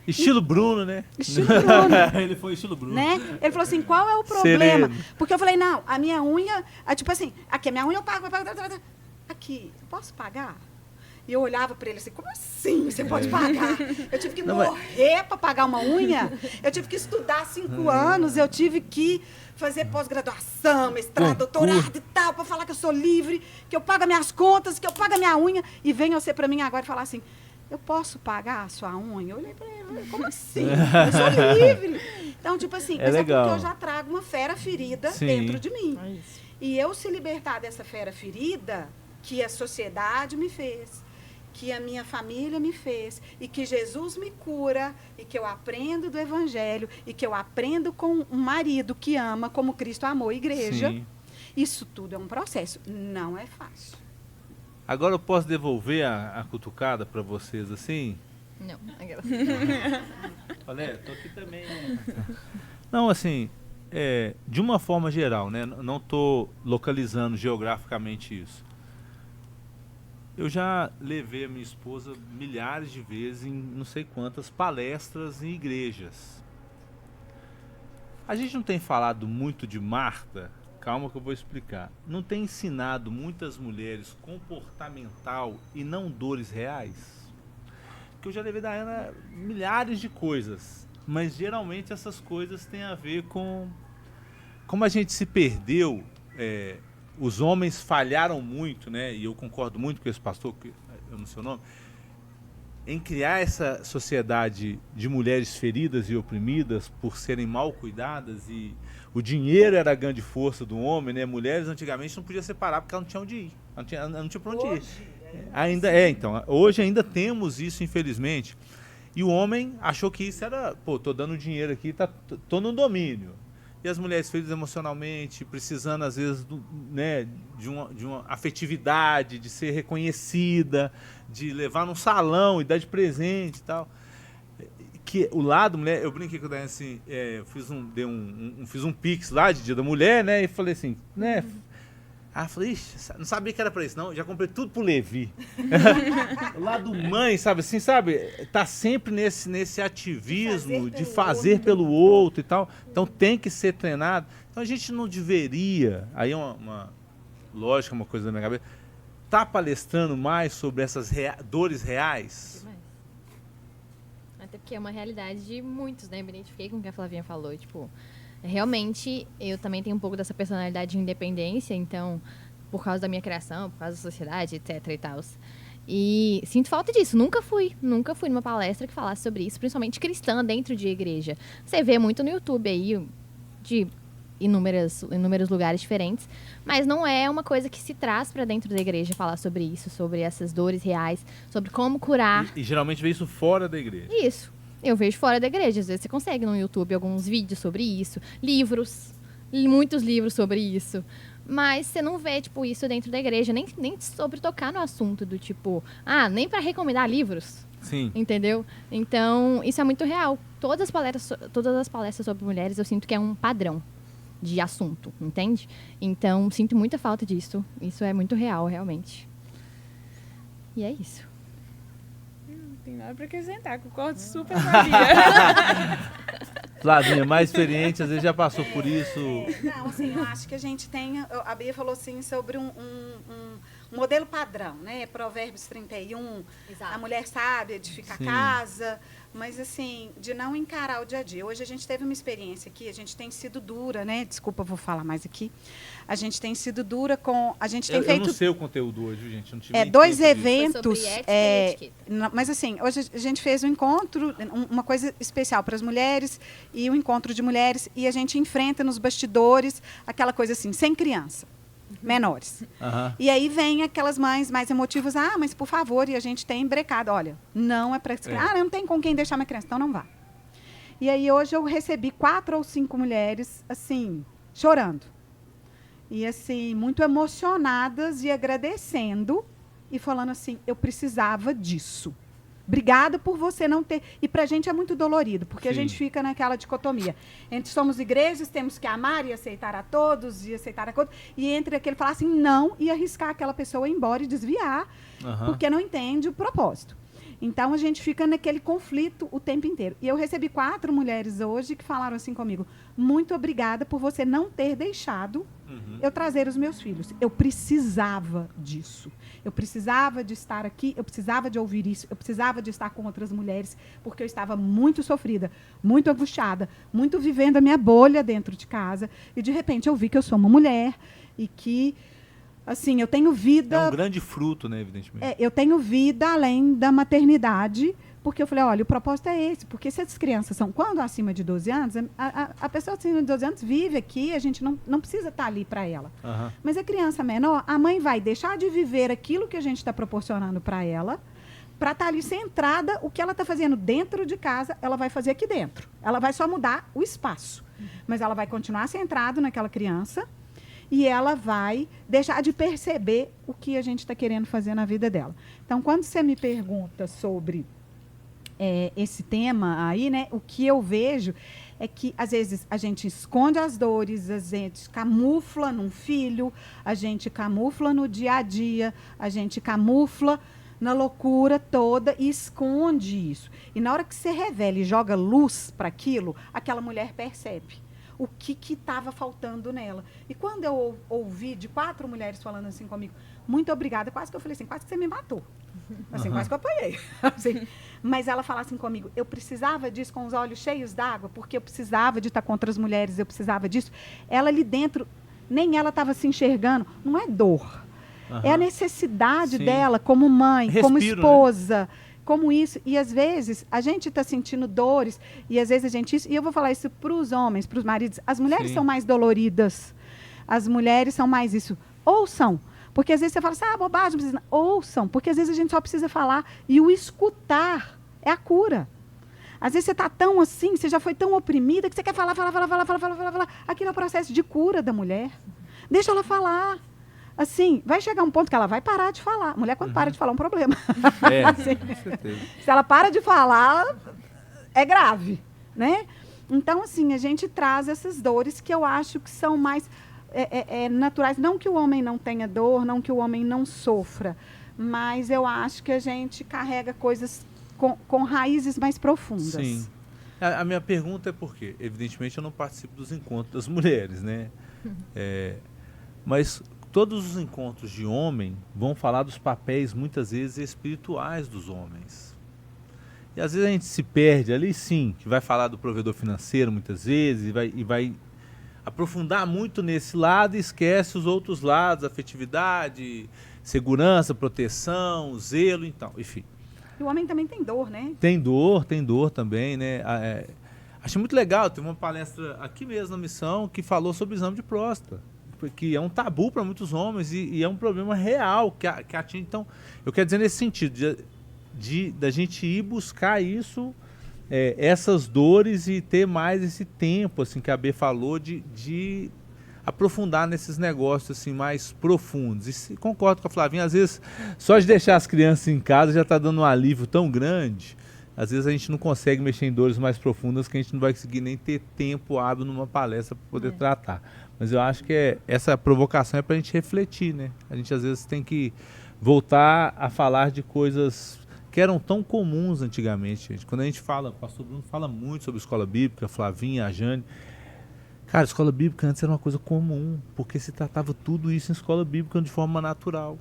Estilo Bruno, né? Estilo Bruno. Ele foi estilo Bruno. Né? Ele falou assim, qual é o problema? Sereno. Porque eu falei, não, a minha unha... tipo assim, aqui, a minha unha eu pago. Aqui, posso pagar? E eu olhava para ele assim, como assim você pode pagar? Eu tive que morrer para pagar uma unha. Eu tive que estudar 5 anos. Eu tive que fazer pós-graduação, mestrado, doutorado e tal, para falar que eu sou livre, que eu pago minhas contas, que eu pago a minha unha. E vem você para mim agora e falar assim, eu posso pagar a sua unha? Eu olhei para ele, como assim? Eu sou livre. Então, tipo assim, mas é porque eu já trago uma fera ferida, sim, dentro de mim. E eu se libertar dessa fera ferida que a sociedade me fez, que a minha família me fez, e que Jesus me cura, e que eu aprendo do Evangelho, e que eu aprendo com um marido que ama como Cristo amou a igreja. Sim. Isso tudo é um processo, não é fácil. Agora eu posso devolver a cutucada para vocês assim? Não. Olha, tô aqui também. Não, assim, de uma forma geral, né? Não estou localizando geograficamente isso. Eu já levei a minha esposa milhares de vezes em não sei quantas palestras em igrejas. A gente não tem falado muito de Marta, calma que eu vou explicar. Não tem ensinado muitas mulheres comportamental e não dores reais? Porque eu já levei da Ana milhares de coisas, mas geralmente essas coisas têm a ver com como a gente se perdeu. Os homens falharam muito, né? E eu concordo muito com esse pastor, que eu não sei o nome, em criar essa sociedade de mulheres feridas e oprimidas por serem mal cuidadas, e o dinheiro era a grande força do homem, né? Mulheres antigamente não podiam separar porque elas não tinham onde ir, não tinha para onde ir. Então, hoje ainda temos isso, infelizmente. E o homem achou que isso era, tô dando dinheiro aqui, tô no domínio. E as mulheres feridas emocionalmente, precisando às vezes de uma afetividade, de ser reconhecida, de levar num salão e dar de presente e tal. Que o lado mulher, eu brinquei com o Daiane assim, fiz um pix lá de Dia da Mulher, né? E falei assim, né? Falei, ixi, não sabia que era pra isso, não. Já comprei tudo pro Levi. O lado mãe, sabe assim, tá sempre nesse ativismo de fazer pelo outro e tal. Então tem que ser treinado. Então a gente não deveria, aí é uma lógica, uma coisa da minha cabeça, tá palestrando mais sobre essas dores reais. Demais. Até porque é uma realidade de muitos, né? Eu me identifiquei com o que a Flavinha falou, tipo... Realmente, eu também tenho um pouco dessa personalidade de independência, então, por causa da minha criação, por causa da sociedade, etc e tal. E sinto falta disso. Nunca fui numa palestra que falasse sobre isso, principalmente cristã, dentro de igreja. Você vê muito no YouTube aí, de inúmeros lugares diferentes, mas não é uma coisa que se traz para dentro da igreja falar sobre isso, sobre essas dores reais, sobre como curar. E geralmente vê isso fora da igreja. Isso. Eu vejo fora da igreja. Às vezes você consegue no YouTube alguns vídeos sobre isso, livros, muitos livros sobre isso. Mas você não vê, tipo, isso dentro da igreja, nem sobre tocar no assunto do tipo, nem para recomendar livros. Sim. Entendeu? Então, isso é muito real. Todas as palestras sobre mulheres, eu sinto que é um padrão de assunto, entende? Então, sinto muita falta disso. Isso é muito real, realmente. E é isso. Não tem nada pra acrescentar, concordo super com a Bia. Flavinha, mais experiente, às vezes já passou por isso. Não, assim, eu acho que a gente tem... A Bia falou, assim, sobre um modelo padrão, né? Provérbios 31, Exato. A mulher sábia edifica a casa, mas, assim, de não encarar o dia a dia. Hoje a gente teve uma experiência aqui, a gente tem sido dura, né? Desculpa, eu vou falar mais aqui. A gente tem sido dura com... A gente tem feito... Eu não sei o conteúdo hoje, gente. Não tive dois eventos... Foi sobre ética e etiqueta. Mas, assim, hoje a gente fez um encontro, uma coisa especial para as mulheres e um encontro de mulheres, e a gente enfrenta nos bastidores aquela coisa assim, sem criança, menores. Uhum. E aí vem aquelas mães mais emotivas, mas por favor, e a gente tem brecado, olha, não é para... não tem com quem deixar uma criança, então não vá. E aí hoje eu recebi 4 ou 5 mulheres, assim, chorando. E, assim, muito emocionadas e agradecendo e falando assim, eu precisava disso. Obrigada por você não ter... E para a gente é muito dolorido, porque a gente fica naquela dicotomia. Entre somos igrejas, temos que amar e aceitar a todos, e aceitar a todos. E entre aquele falar assim, não, e arriscar aquela pessoa ir embora e desviar, porque não entende o propósito. Então, a gente fica naquele conflito o tempo inteiro. E eu recebi 4 mulheres hoje que falaram assim comigo, muito obrigada por você não ter deixado eu trazer os meus filhos. Eu precisava disso. Eu precisava de estar aqui, eu precisava de ouvir isso, eu precisava de estar com outras mulheres, porque eu estava muito sofrida, muito angustiada, muito vivendo a minha bolha dentro de casa. E, de repente, eu vi que eu sou uma mulher e que... Assim, eu tenho vida... É um grande fruto, né, evidentemente. Eu tenho vida além da maternidade, porque eu falei, olha, o propósito é esse, porque se as crianças são, quando acima de 12 anos, a pessoa acima de 12 anos vive aqui, a gente não precisa estar ali para ela. Mas a criança menor, a mãe vai deixar de viver aquilo que a gente está proporcionando para ela, para estar ali centrada, o que ela está fazendo dentro de casa, ela vai fazer aqui dentro. Ela vai só mudar o espaço, mas ela vai continuar centrada naquela criança, e ela vai deixar de perceber o que a gente está querendo fazer na vida dela. Então, quando você me pergunta sobre esse tema aí, né, o que eu vejo é que, às vezes, a gente esconde as dores, a gente camufla num filho, a gente camufla no dia a dia, a gente camufla na loucura toda e esconde isso. E na hora que você revela e joga luz para aquilo, aquela mulher percebe o que estava faltando nela. E quando eu ouvi de 4 mulheres falando assim comigo, muito obrigada, quase que eu falei assim, quase que você me matou. Assim, quase que eu apanhei. Assim, mas ela fala assim comigo, eu precisava disso com os olhos cheios d'água, porque eu precisava de estar com outras mulheres, eu precisava disso. Ela ali dentro, nem ela estava se enxergando, não é dor. É a necessidade dela como mãe, como esposa, como isso, e às vezes a gente está sentindo dores, e às vezes a gente, e eu vou falar isso para os homens, para os maridos, as mulheres Sim. são mais doloridas, as mulheres são mais isso, ouçam, porque às vezes você fala assim, bobagem, não precisa, ouçam, porque às vezes a gente só precisa falar, e o escutar é a cura. Às vezes você está tão assim, você já foi tão oprimida, que você quer falar. Aquilo é o processo de cura da mulher. Deixa ela falar. Assim, vai chegar um ponto que ela vai parar de falar. A mulher, quando para de falar, é um problema. Assim, Com certeza. se ela para de falar, é grave, né? Então, assim, a gente traz essas dores que eu acho que são mais naturais. Não que o homem não tenha dor, não que o homem não sofra, mas eu acho que a gente carrega coisas com raízes mais profundas. Sim. A minha pergunta é por quê? Evidentemente, eu não participo dos encontros das mulheres, né? Mas todos os encontros de homem vão falar dos papéis, muitas vezes, espirituais dos homens. E às vezes a gente se perde ali, sim, que vai falar do provedor financeiro, muitas vezes, e vai aprofundar muito nesse lado e esquece os outros lados, afetividade, segurança, proteção, zelo, então, enfim. E o homem também tem dor, né? Tem dor também, né? Achei muito legal, teve uma palestra aqui mesmo na missão que falou sobre o exame de próstata, que é um tabu para muitos homens e é um problema real que atinge. Então, eu quero dizer nesse sentido, da gente ir buscar isso, essas dores e ter mais esse tempo, assim, que a B falou, de aprofundar nesses negócios assim mais profundos. E concordo com a Flavinha, às vezes só de deixar as crianças em casa já está dando um alívio tão grande. Às vezes a gente não consegue mexer em dores mais profundas que a gente não vai conseguir nem ter tempo hábil numa palestra para poder tratar. Mas eu acho que essa provocação é para a gente refletir, né? A gente às vezes tem que voltar a falar de coisas que eram tão comuns antigamente, gente. Quando a gente fala, o pastor Bruno fala muito sobre escola bíblica, a Flavinha, a Jane. Cara, a escola bíblica antes era uma coisa comum, porque se tratava tudo isso em escola bíblica de forma natural.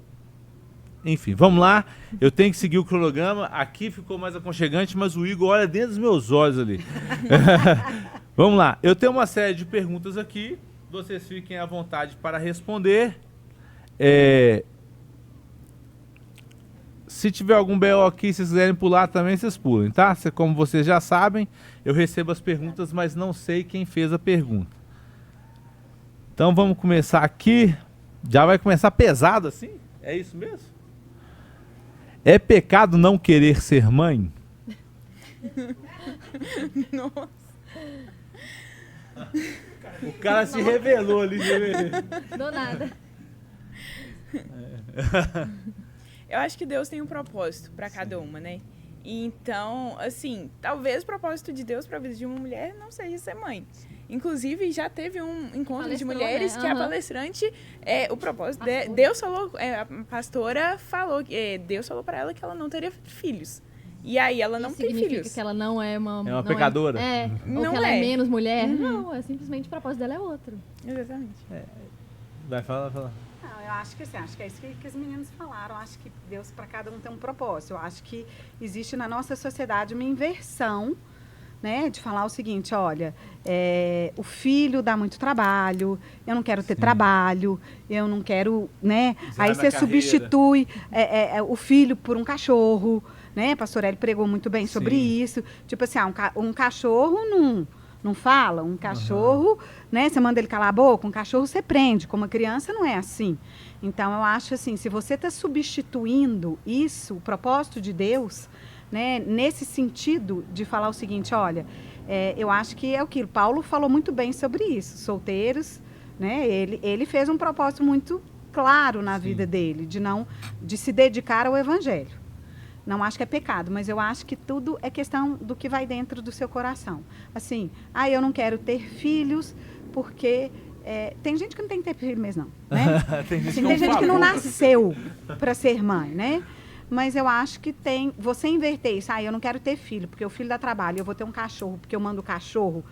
Enfim, vamos lá. Eu tenho que seguir o cronograma. Aqui ficou mais aconchegante, mas o Igor olha dentro dos meus olhos ali. Vamos lá. Eu tenho uma série de perguntas aqui. Vocês fiquem à vontade para responder. Se tiver algum BO aqui, se vocês quiserem pular também, vocês pulem, tá? Como vocês já sabem, eu recebo as perguntas, mas não sei quem fez a pergunta. Então vamos começar aqui. Já vai começar pesado assim? É isso mesmo? É pecado não querer ser mãe? Nossa. O cara se revelou ali. Do nada. Eu acho que Deus tem um propósito para cada uma, né? E então, assim, talvez o propósito de Deus para a vida de uma mulher não seja ser mãe. Inclusive, já teve um encontro de mulheres, né? Que a palestrante, o propósito, Deus falou, a pastora falou, Deus falou para ela que ela não teria filhos. E aí ela não tem filhos. Significa que ela não é uma... É uma pecadora? Ou não que ela é menos mulher? Uhum. Não, simplesmente o propósito dela é outro. Exatamente. Vai, fala. Não, eu acho que assim, acho que é isso que as meninas falaram. Acho que Deus para cada um tem um propósito. Eu acho que existe na nossa sociedade uma inversão, né, de falar o seguinte, olha, o filho dá muito trabalho, eu não quero ter trabalho, eu não quero, né? Aí você substitui o filho por um cachorro, né? A pastora Eli pregou muito bem sobre isso. Tipo assim, um cachorro não fala, um cachorro, né? Você manda ele calar a boca, um cachorro você prende, como uma criança não é assim. Então, eu acho assim, se você está substituindo isso, o propósito de Deus, né, nesse sentido de falar o seguinte, olha, eu acho que é aquilo. Paulo falou muito bem sobre isso, solteiros, né? Ele fez um propósito muito claro na vida dele, de se dedicar ao evangelho. Não acho que é pecado, mas eu acho que tudo é questão do que vai dentro do seu coração. Assim, eu não quero ter filhos porque... tem gente que não tem que ter filho mesmo, não. Né? Tem gente que não nasceu para ser mãe, né? Mas eu acho que você inverter isso. Eu não quero ter filho, porque o filho dá trabalho. Eu vou ter um cachorro, porque eu mando o cachorro.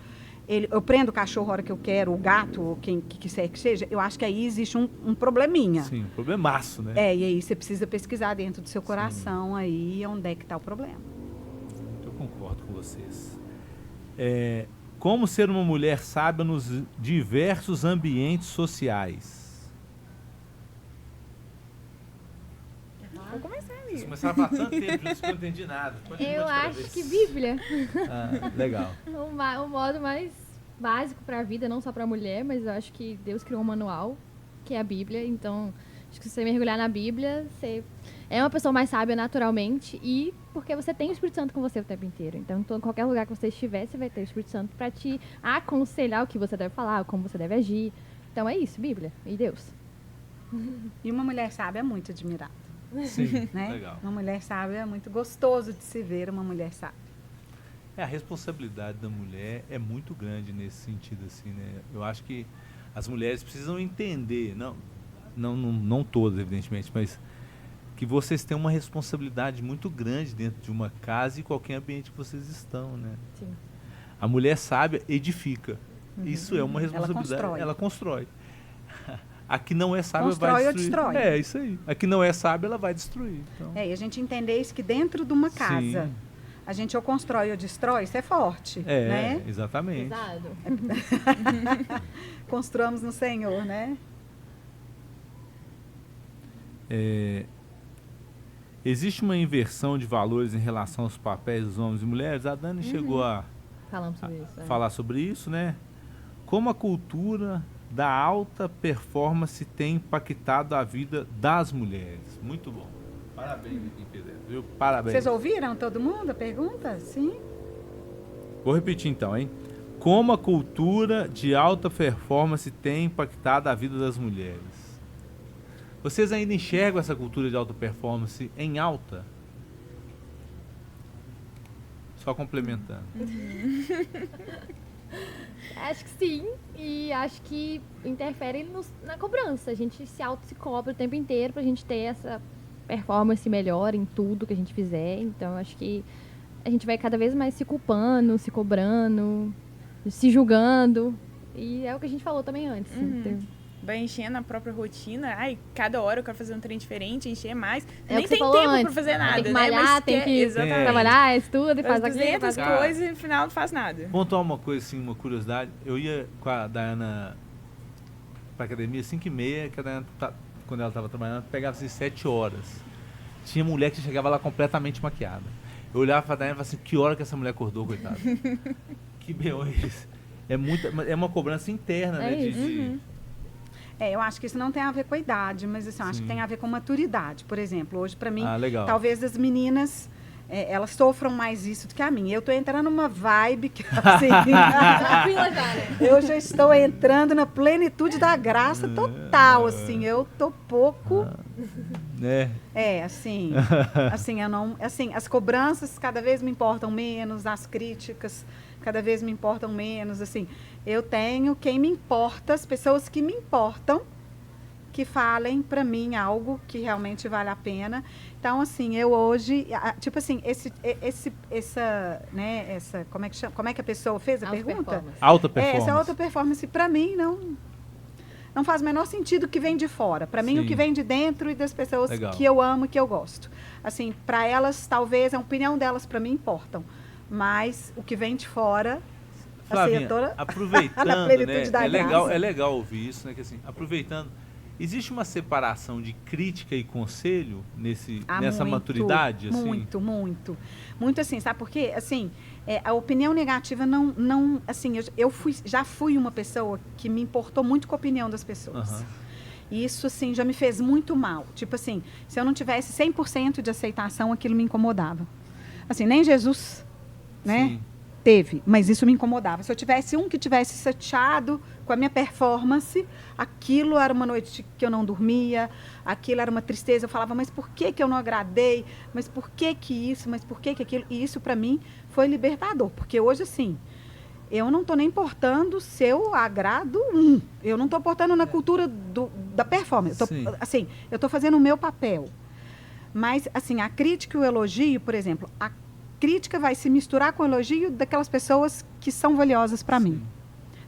Eu prendo o cachorro a hora que eu quero, o gato, ou quem quiser que seja. Eu acho que aí existe um probleminha. Sim, um problemaço, né? E aí você precisa pesquisar dentro do seu coração aí onde é que está o problema. Eu concordo com vocês. Como ser uma mulher sábia nos diversos ambientes sociais? Vou começar, amigo. começaram a falar tanto tempo juntos que eu não entendi nada. Eu acho que Bíblia. Legal. O modo mais básico para a vida, não só para a mulher, mas eu acho que Deus criou um manual, que é a Bíblia. Então, acho que se você mergulhar na Bíblia, você é uma pessoa mais sábia naturalmente e porque você tem o Espírito Santo com você o tempo inteiro. Então, em qualquer lugar que você estiver, você vai ter o Espírito Santo para te aconselhar o que você deve falar, como você deve agir. Então, é isso, Bíblia e Deus. E uma mulher sábia é muito admirada. Sim, Né? legal. Uma mulher sábia é muito gostoso de se ver uma mulher sábia. A responsabilidade da mulher é muito grande nesse sentido, assim, né? Eu acho que as mulheres precisam entender, não todas, evidentemente, mas que vocês têm uma responsabilidade muito grande dentro de uma casa e qualquer ambiente que vocês estão, né? Sim. A mulher sábia edifica. Isso é uma responsabilidade. Ela constrói. A que não é sábia Constrói vai ou destruir. destrói. É, isso aí. A que não é sábia, ela vai destruir. Então. E a gente entender isso que dentro de uma casa, Sim. a gente ou constrói ou destrói, isso é forte, né? Exatamente. Pesado. Construamos no Senhor, né? Existe uma inversão de valores em relação aos papéis dos homens e mulheres? A Dani chegou a Falamos sobre isso. falar sobre isso, né? Como a cultura da alta performance tem impactado a vida das mulheres. Muito bom. Parabéns a quem fez essa, viu? Parabéns. Vocês ouviram todo mundo a pergunta? Sim? Vou repetir então, hein? Como a cultura de alta performance tem impactado a vida das mulheres? Vocês ainda enxergam essa cultura de alta performance em alta? Só complementando. Acho que sim, e acho que interfere na cobrança. A gente se cobra o tempo inteiro pra gente ter essa performance melhor em tudo que a gente fizer. Então, acho que a gente vai cada vez mais se culpando, se cobrando, se julgando. E é o que a gente falou também antes. Vai enchendo a própria rotina. Ai, cada hora eu quero fazer um trem diferente, encher mais. É Nem o que tem você tempo falou antes. pra fazer nada, Tem que né? malhar, Mas tem que exatamente. trabalhar, estuda e faz Faz aquilo. 200 faz coisas e no final não faz nada. Contar uma coisa assim, uma curiosidade. Eu ia com a Dayana pra academia 5h30, que a Dayana, quando ela estava trabalhando, pegava assim 7 horas. Tinha mulher que chegava lá completamente maquiada. Eu olhava pra Dayana e falava assim, que hora que essa mulher acordou, coitada? Que B.O. é isso? É uma cobrança interna, né? Eu acho que isso não tem a ver com a idade, mas assim, eu acho que tem a ver com maturidade. Por exemplo, hoje pra mim, talvez as meninas, elas sofram mais isso do que a minha. Eu tô entrando numa vibe que, assim, eu já estou entrando na plenitude da graça total, assim, eu tô pouco... assim, eu não, assim, as cobranças cada vez me importam menos, as críticas cada vez me importam menos, assim, eu tenho quem me importa, as pessoas que me importam, que falem para mim algo que realmente vale a pena. Então, assim, eu hoje, tipo assim, essa, como é que chama? Como é que a pessoa fez a pergunta? Alta performance. Essa alta performance, para mim, não faz o menor sentido o que vem de fora. Para mim, o que vem de dentro e das pessoas que eu amo e que eu gosto. Assim, para elas, talvez, a opinião delas para mim importam. Mas o que vem de fora... Flavinha, assim, aproveitando, né? É legal ouvir isso, né? Que, assim, aproveitando, existe uma separação de crítica e conselho nessa maturidade? Assim? Muito. Muito assim, sabe por quê? Assim, a opinião negativa não assim, já fui uma pessoa que me importou muito com a opinião das pessoas. E isso, assim, já me fez muito mal. Tipo assim, se eu não tivesse 100% de aceitação, aquilo me incomodava. Assim, nem Jesus, né? Sim. Teve, mas isso me incomodava. Se eu tivesse um que tivesse chateado com a minha performance, aquilo era uma noite que eu não dormia, aquilo era uma tristeza. Eu falava, mas por que eu não agradei? Mas por que isso? Mas por que aquilo? E isso, para mim, foi libertador. Porque hoje, assim, eu não estou nem importando se eu agrado Eu não estou importando na cultura da performance. Assim, eu estou fazendo o meu papel. Mas, assim, a crítica e o elogio, por exemplo, a crítica vai se misturar com o elogio daquelas pessoas que são valiosas para mim.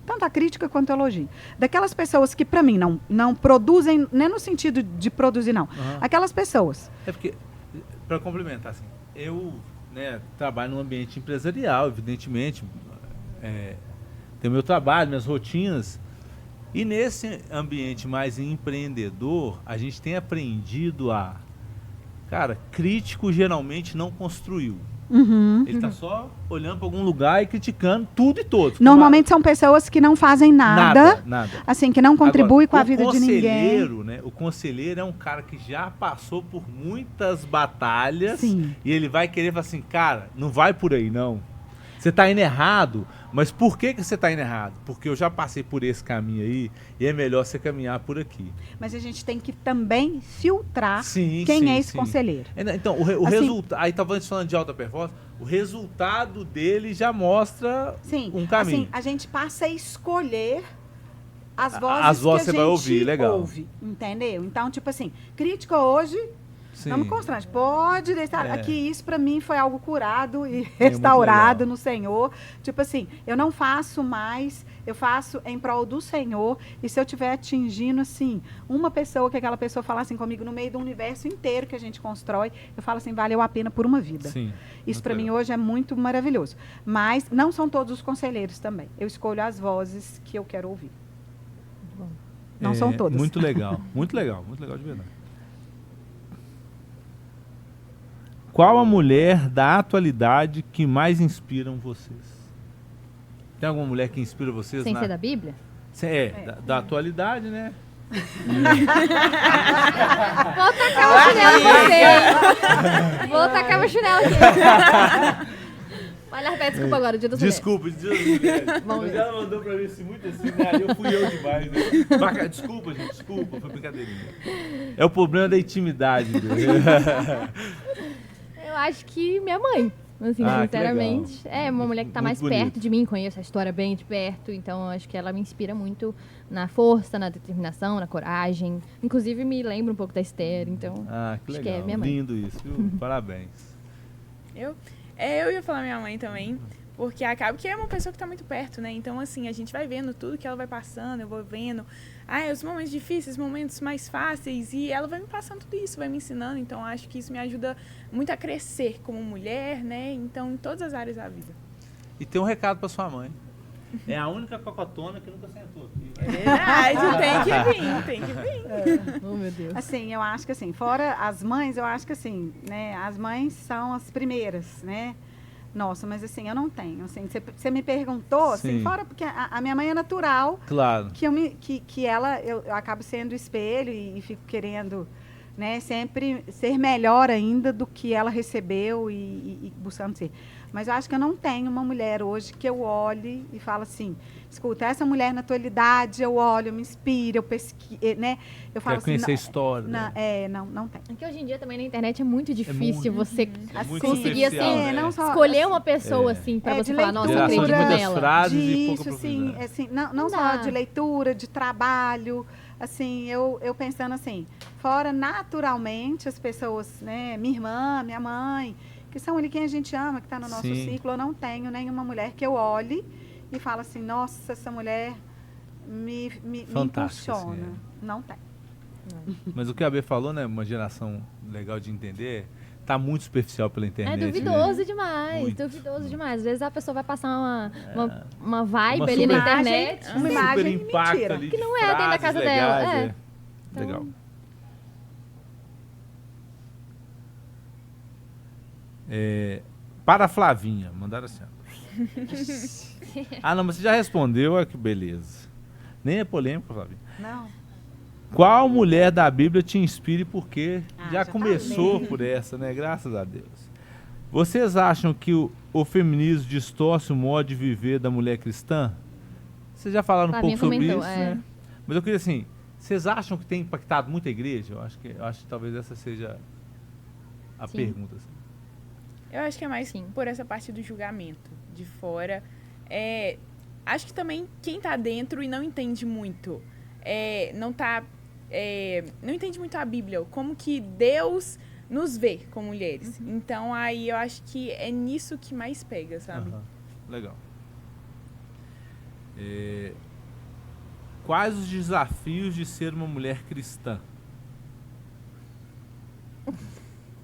Tanto a crítica quanto o elogio. Daquelas pessoas que, para mim, não produzem, nem no sentido de produzir, não. Aquelas pessoas. É porque, para complementar, assim, eu trabalho num ambiente empresarial, evidentemente, tenho meu trabalho, minhas rotinas, e nesse ambiente mais empreendedor, a gente tem aprendido a Cara, crítico geralmente não construiu. Uhum. Ele tá só olhando para algum lugar e criticando tudo e todos. Normalmente são pessoas que não fazem nada. Nada. Assim, que não contribuem com a vida de ninguém. Conselheiro, né? O conselheiro é um cara que já passou por muitas batalhas. Sim. E ele vai querer falar assim, cara, não vai por aí não. Você tá indo errado, mas por que você tá indo errado? Porque eu já passei por esse caminho aí e é melhor você caminhar por aqui. Mas a gente tem que também filtrar Sim, quem sim, é esse sim. conselheiro. Então, o Assim, resultado. Aí tava falando de alta performance, o resultado dele já mostra Sim, um caminho. assim, a gente passa a escolher as vozes, As vozes que a você gente vai ouvir, legal. ouve, entendeu? Então, tipo assim, crítica hoje, Sim. não me constrange. Pode deixar. É. Aqui isso pra mim foi algo curado e muito restaurado legal. no Senhor. Tipo assim, eu não faço mais, eu faço em prol do Senhor. E se eu estiver atingindo, assim, uma pessoa, que aquela pessoa fala assim comigo no meio do universo inteiro que a gente constrói, eu falo assim, valeu a pena por uma vida. Sim. Isso muito para mim legal. hoje é muito maravilhoso. Mas não são todos os conselheiros também. Eu escolho as vozes que eu quero ouvir. Não são todas. Muito legal, muito legal de verdade. Qual a mulher da atualidade que mais inspiram vocês? Tem alguma mulher que inspira vocês? Sem ser da Bíblia? Da atualidade, né? Vou tacar uma chinela em você, hein? Vou tacar uma chinela aqui. Olha, pede desculpa agora, o dia das mulheres. Desculpa, dia das mulheres. Vamos Mas ver. ela mandou pra mim assim, muito assim, né? Aí eu fui eu demais, né? Desculpa, gente, desculpa, foi brincadeirinha. É o problema da intimidade, entendeu? Eu acho que minha mãe, assim, Ah, que sinceramente. legal. É uma mulher que tá Muito mais bonito. perto de mim, conheço a história bem de perto, então eu acho que ela me inspira muito na força, na determinação, na coragem. Inclusive me lembra um pouco da Esther, então Ah, que acho que legal. é minha mãe. Lindo isso, viu? Parabéns. Eu ia falar minha mãe também, porque acaba que é uma pessoa que está muito perto, né? Então, assim, a gente vai vendo tudo que ela vai passando, eu vou vendo, os momentos difíceis, os momentos mais fáceis, e ela vai me passando tudo isso, vai me ensinando, então acho que isso me ajuda muito a crescer como mulher, né? Então, em todas as áreas da vida. E tem um recado pra sua mãe. É a única cocotona que nunca sentou aqui. É verdade, tem que vir. Oh, meu Deus. Assim, eu acho que assim, fora as mães, eu acho que assim, né, as mães são as primeiras, né? Nossa, mas assim, eu não tenho, assim, você me perguntou, assim, Sim. fora porque a minha mãe é natural, Claro. que ela, eu acabo sendo espelho e fico querendo, né, sempre ser melhor ainda do que ela recebeu e buscando ser. Mas eu acho que eu não tenho uma mulher hoje que eu olhe e falo assim, escuta, essa mulher na atualidade, eu olho, eu me inspiro, eu pesquiso, né? Eu falo Quer conhecer a assim, história. né? não tem. Porque hoje em dia também na internet é muito difícil muito. você É muito conseguir, superficial, assim, né? não só escolher uma pessoa, assim, pra É, você de falar, nossa, eu leitura, Geração de acredito muitas nela. frases e pouca Disso, assim, profundidade. assim, não Não só dá. de leitura, de trabalho, assim, eu pensando assim, fora naturalmente as pessoas, né, minha irmã, minha mãe, que são ali quem a gente ama, que está no nosso Sim. ciclo, eu não tenho nenhuma mulher que eu olhe e falo assim, nossa, essa mulher me Fantástica, impulsiona. assim, Não tem. Mas o que a B falou, né? Uma geração legal de entender, tá muito superficial pela É internet. duvidoso demais, Muito. duvidoso demais. Às vezes a pessoa vai passar uma vibe Uma ali na super- internet. Uma Super imagem impacto mentira. ali Que de não é dentro da frases casa legais, dela, é. Então- Legal. Para a Flavinha, mandaram assim. Ó. Ah, não, mas você já respondeu, olha que beleza. Nem é polêmico, Flavinha. Não. Qual mulher da Bíblia te inspira e por quê? Já Começou falei. por essa, né? Graças a Deus. Vocês acham que o feminismo distorce o modo de viver da mulher cristã? Vocês já falaram um Flavinha pouco sobre comentou, isso, é. né? Mas eu queria assim, vocês acham que tem impactado muito a igreja? Eu acho que talvez essa seja a Sim. pergunta. Assim. Eu acho que é mais Sim. por essa parte do julgamento de fora. Acho que também quem tá dentro e não entende muito, não entende muito a Bíblia, como que Deus nos vê como mulheres. Então aí eu acho que é nisso que mais pega, sabe? Aham. Legal. Quais os desafios de ser uma mulher cristã?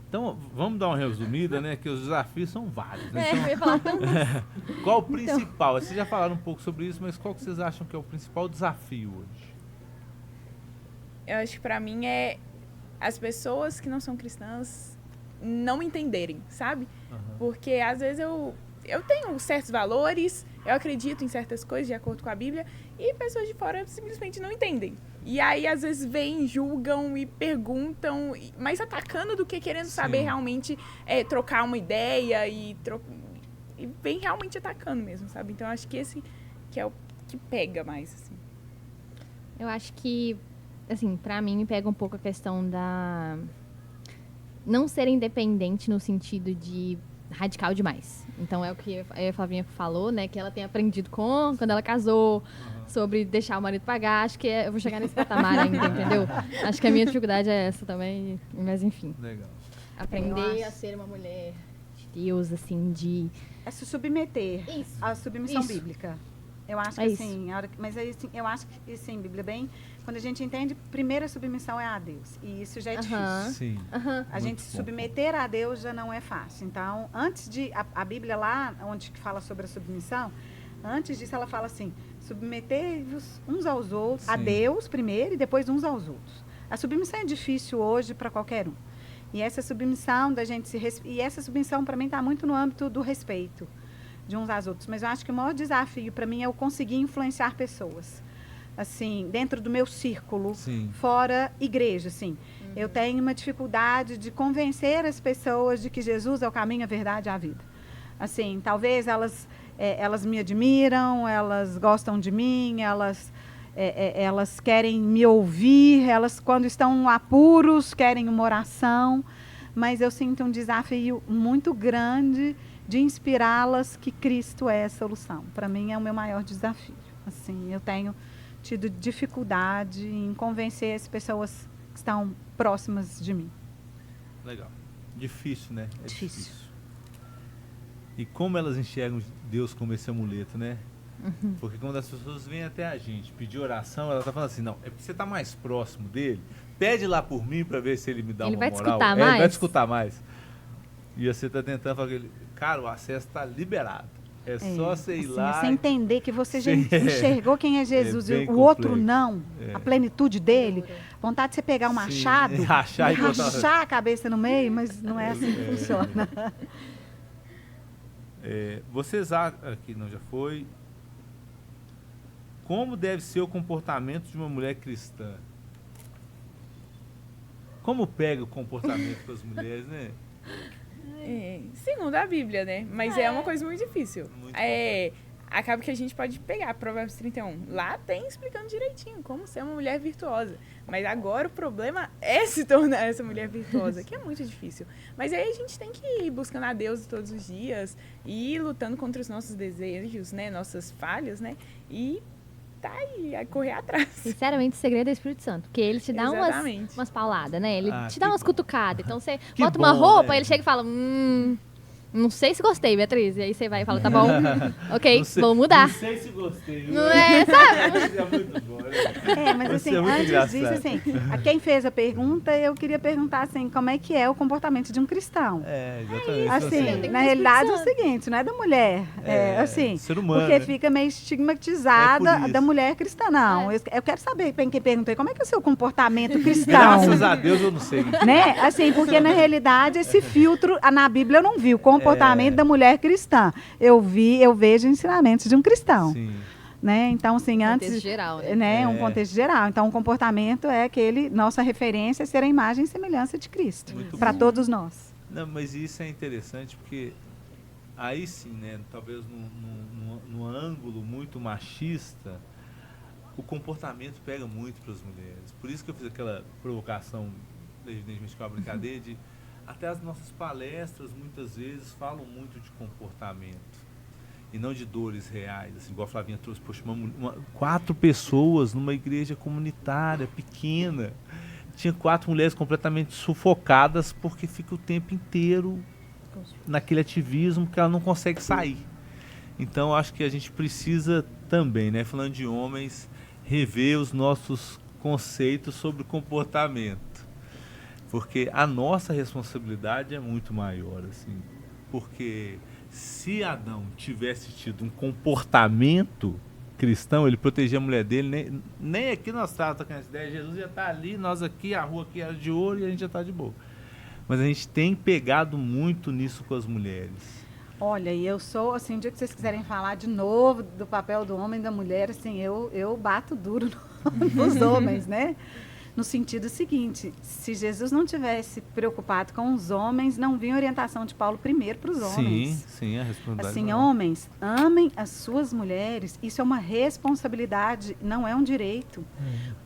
Então, vamos dar uma resumida, né? Que os desafios são vários. Né? Eu ia falar tanto. Qual o principal? Vocês já falaram um pouco sobre isso, mas qual que vocês acham que é o principal desafio hoje? Eu acho que pra mim as pessoas que não são cristãs não entenderem, sabe? Porque às vezes eu tenho certos valores, eu acredito em certas coisas de acordo com a Bíblia, e pessoas de fora simplesmente não entendem. E aí, às vezes, vêm, julgam e perguntam, mais atacando do que querendo saber realmente trocar uma ideia e vem realmente atacando mesmo, sabe? Então, acho que esse que é o que pega mais, assim. Eu acho que, assim, pra mim me pega um pouco a questão da não ser independente no sentido de radical demais. Então é o que a Flavinha falou, né? Que ela tem aprendido quando ela casou, sobre deixar o marido pagar. Acho que eu vou chegar nesse patamar ainda, entendeu? Acho que a minha dificuldade é essa também, mas enfim. Legal. Aprender a ser uma mulher de Deus, assim, de... É se submeter à submissão Isso. bíblica. Eu acho que assim, mas aí, assim, eu acho que sim, Bíblia, bem, quando a gente entende, primeira submissão é a Deus. E isso já é difícil. Sim. A gente se submeter a Deus já não é fácil. Então, antes de. A Bíblia lá, onde que fala sobre a submissão, antes disso ela fala assim: submeter-vos uns aos outros, a Deus primeiro e depois uns aos outros. A submissão é difícil hoje para qualquer um. E essa submissão da gente e essa submissão para mim está muito no âmbito do respeito de uns aos outros. Mas eu acho que o maior desafio para mim é eu conseguir influenciar pessoas. Assim, dentro do meu círculo, fora igreja, assim. Eu tenho uma dificuldade de convencer as pessoas de que Jesus é o caminho, a verdade e a vida. Assim, talvez elas me admiram, elas gostam de mim, elas querem me ouvir, elas, quando estão em apuros, querem uma oração, mas eu sinto um desafio muito grande de inspirá-las que Cristo é a solução. Para mim é o meu maior desafio. Assim, eu tenho tido dificuldade em convencer as pessoas que estão próximas de mim. Legal. Difícil, né? É difícil. E como elas enxergam Deus como esse amuleto, né? Porque quando as pessoas vêm até a gente pedir oração, ela tá falando assim, não, é porque você está mais próximo dele, pede lá por mim para ver se ele me dá uma moral. Ele vai te escutar mais. E você está tentando falar, cara, o acesso está liberado. É só você ir lá. Você entender que você já enxergou quem é Jesus e o complexo. outro não, a plenitude dele. Vontade de você pegar um machado e rachar a cabeça no meio, mas não é assim que funciona. Vocês aqui não já foi. Como deve ser o comportamento de uma mulher cristã? Como pega o comportamento das mulheres, né? Segundo a Bíblia, né? Mas é uma coisa muito difícil. Acaba que a gente pode pegar Provérbios 31. Lá tem explicando direitinho como ser uma mulher virtuosa. Mas agora o problema é se tornar essa mulher virtuosa, que é muito difícil. Mas aí a gente tem que ir buscando a Deus todos os dias, e ir lutando contra os nossos desejos, né? Nossas falhas, né? E tá aí, a correr atrás. Sinceramente, o segredo é o Espírito Santo. Porque ele te dá umas pauladas, né? Ele te dá umas cutucadas. Então você bota uma roupa, né? Ele chega e fala, não sei se gostei, Beatriz. E aí você vai e fala, tá bom, ok, vou mudar. Não sei se gostei. Não é, sabe? Isso é muito bom, né? Mas assim, antes disso, assim, a quem fez a pergunta, eu queria perguntar, assim, como é que é o comportamento de um cristão? Exatamente. Assim, na realidade é o seguinte, não é da mulher, assim, ser humano, porque né? fica meio estigmatizada da mulher cristã, não. Eu quero saber, quem perguntou, como é que é o seu comportamento cristão? Graças a Deus eu não sei. Né? Assim, porque na realidade esse filtro, na Bíblia eu não vi o comportamento da mulher cristã. Eu vejo ensinamentos de um cristão. Sim. Né? Então, assim, antes... Contexto geral, né? Um contexto geral. Então, o comportamento é nossa referência é ser a imagem e semelhança de Cristo. Para todos nós. Não, mas isso é interessante porque aí sim, né? Talvez num ângulo muito machista, o comportamento pega muito para as mulheres. Por isso que eu fiz aquela provocação, evidentemente com a brincadeira, de até as nossas palestras muitas vezes falam muito de comportamento e não de dores reais, assim, igual a Flavinha trouxe, poxa, 4 pessoas numa igreja comunitária pequena, tinha 4 mulheres completamente sufocadas porque fica o tempo inteiro naquele ativismo que ela não consegue sair. Então acho que a gente precisa também, né, falando de homens, rever os nossos conceitos sobre comportamento, porque a nossa responsabilidade é muito maior, assim, porque se Adão tivesse tido um comportamento cristão, ele protegia a mulher dele, nem aqui nós estávamos com essa ideia, Jesus já está ali, nós aqui, a rua aqui era de ouro e a gente já está de boa. mas a gente tem pegado muito nisso com as mulheres. Olha, e eu sou, assim, o dia que vocês quiserem falar de novo do papel do homem e da mulher, assim, eu bato duro nos homens, né? No sentido seguinte, se Jesus não tivesse preocupado com os homens, não vinha orientação de Paulo primeiro para os homens. Sim, a responsabilidade. Assim, homens, amem as suas mulheres, isso é uma responsabilidade, não é um direito.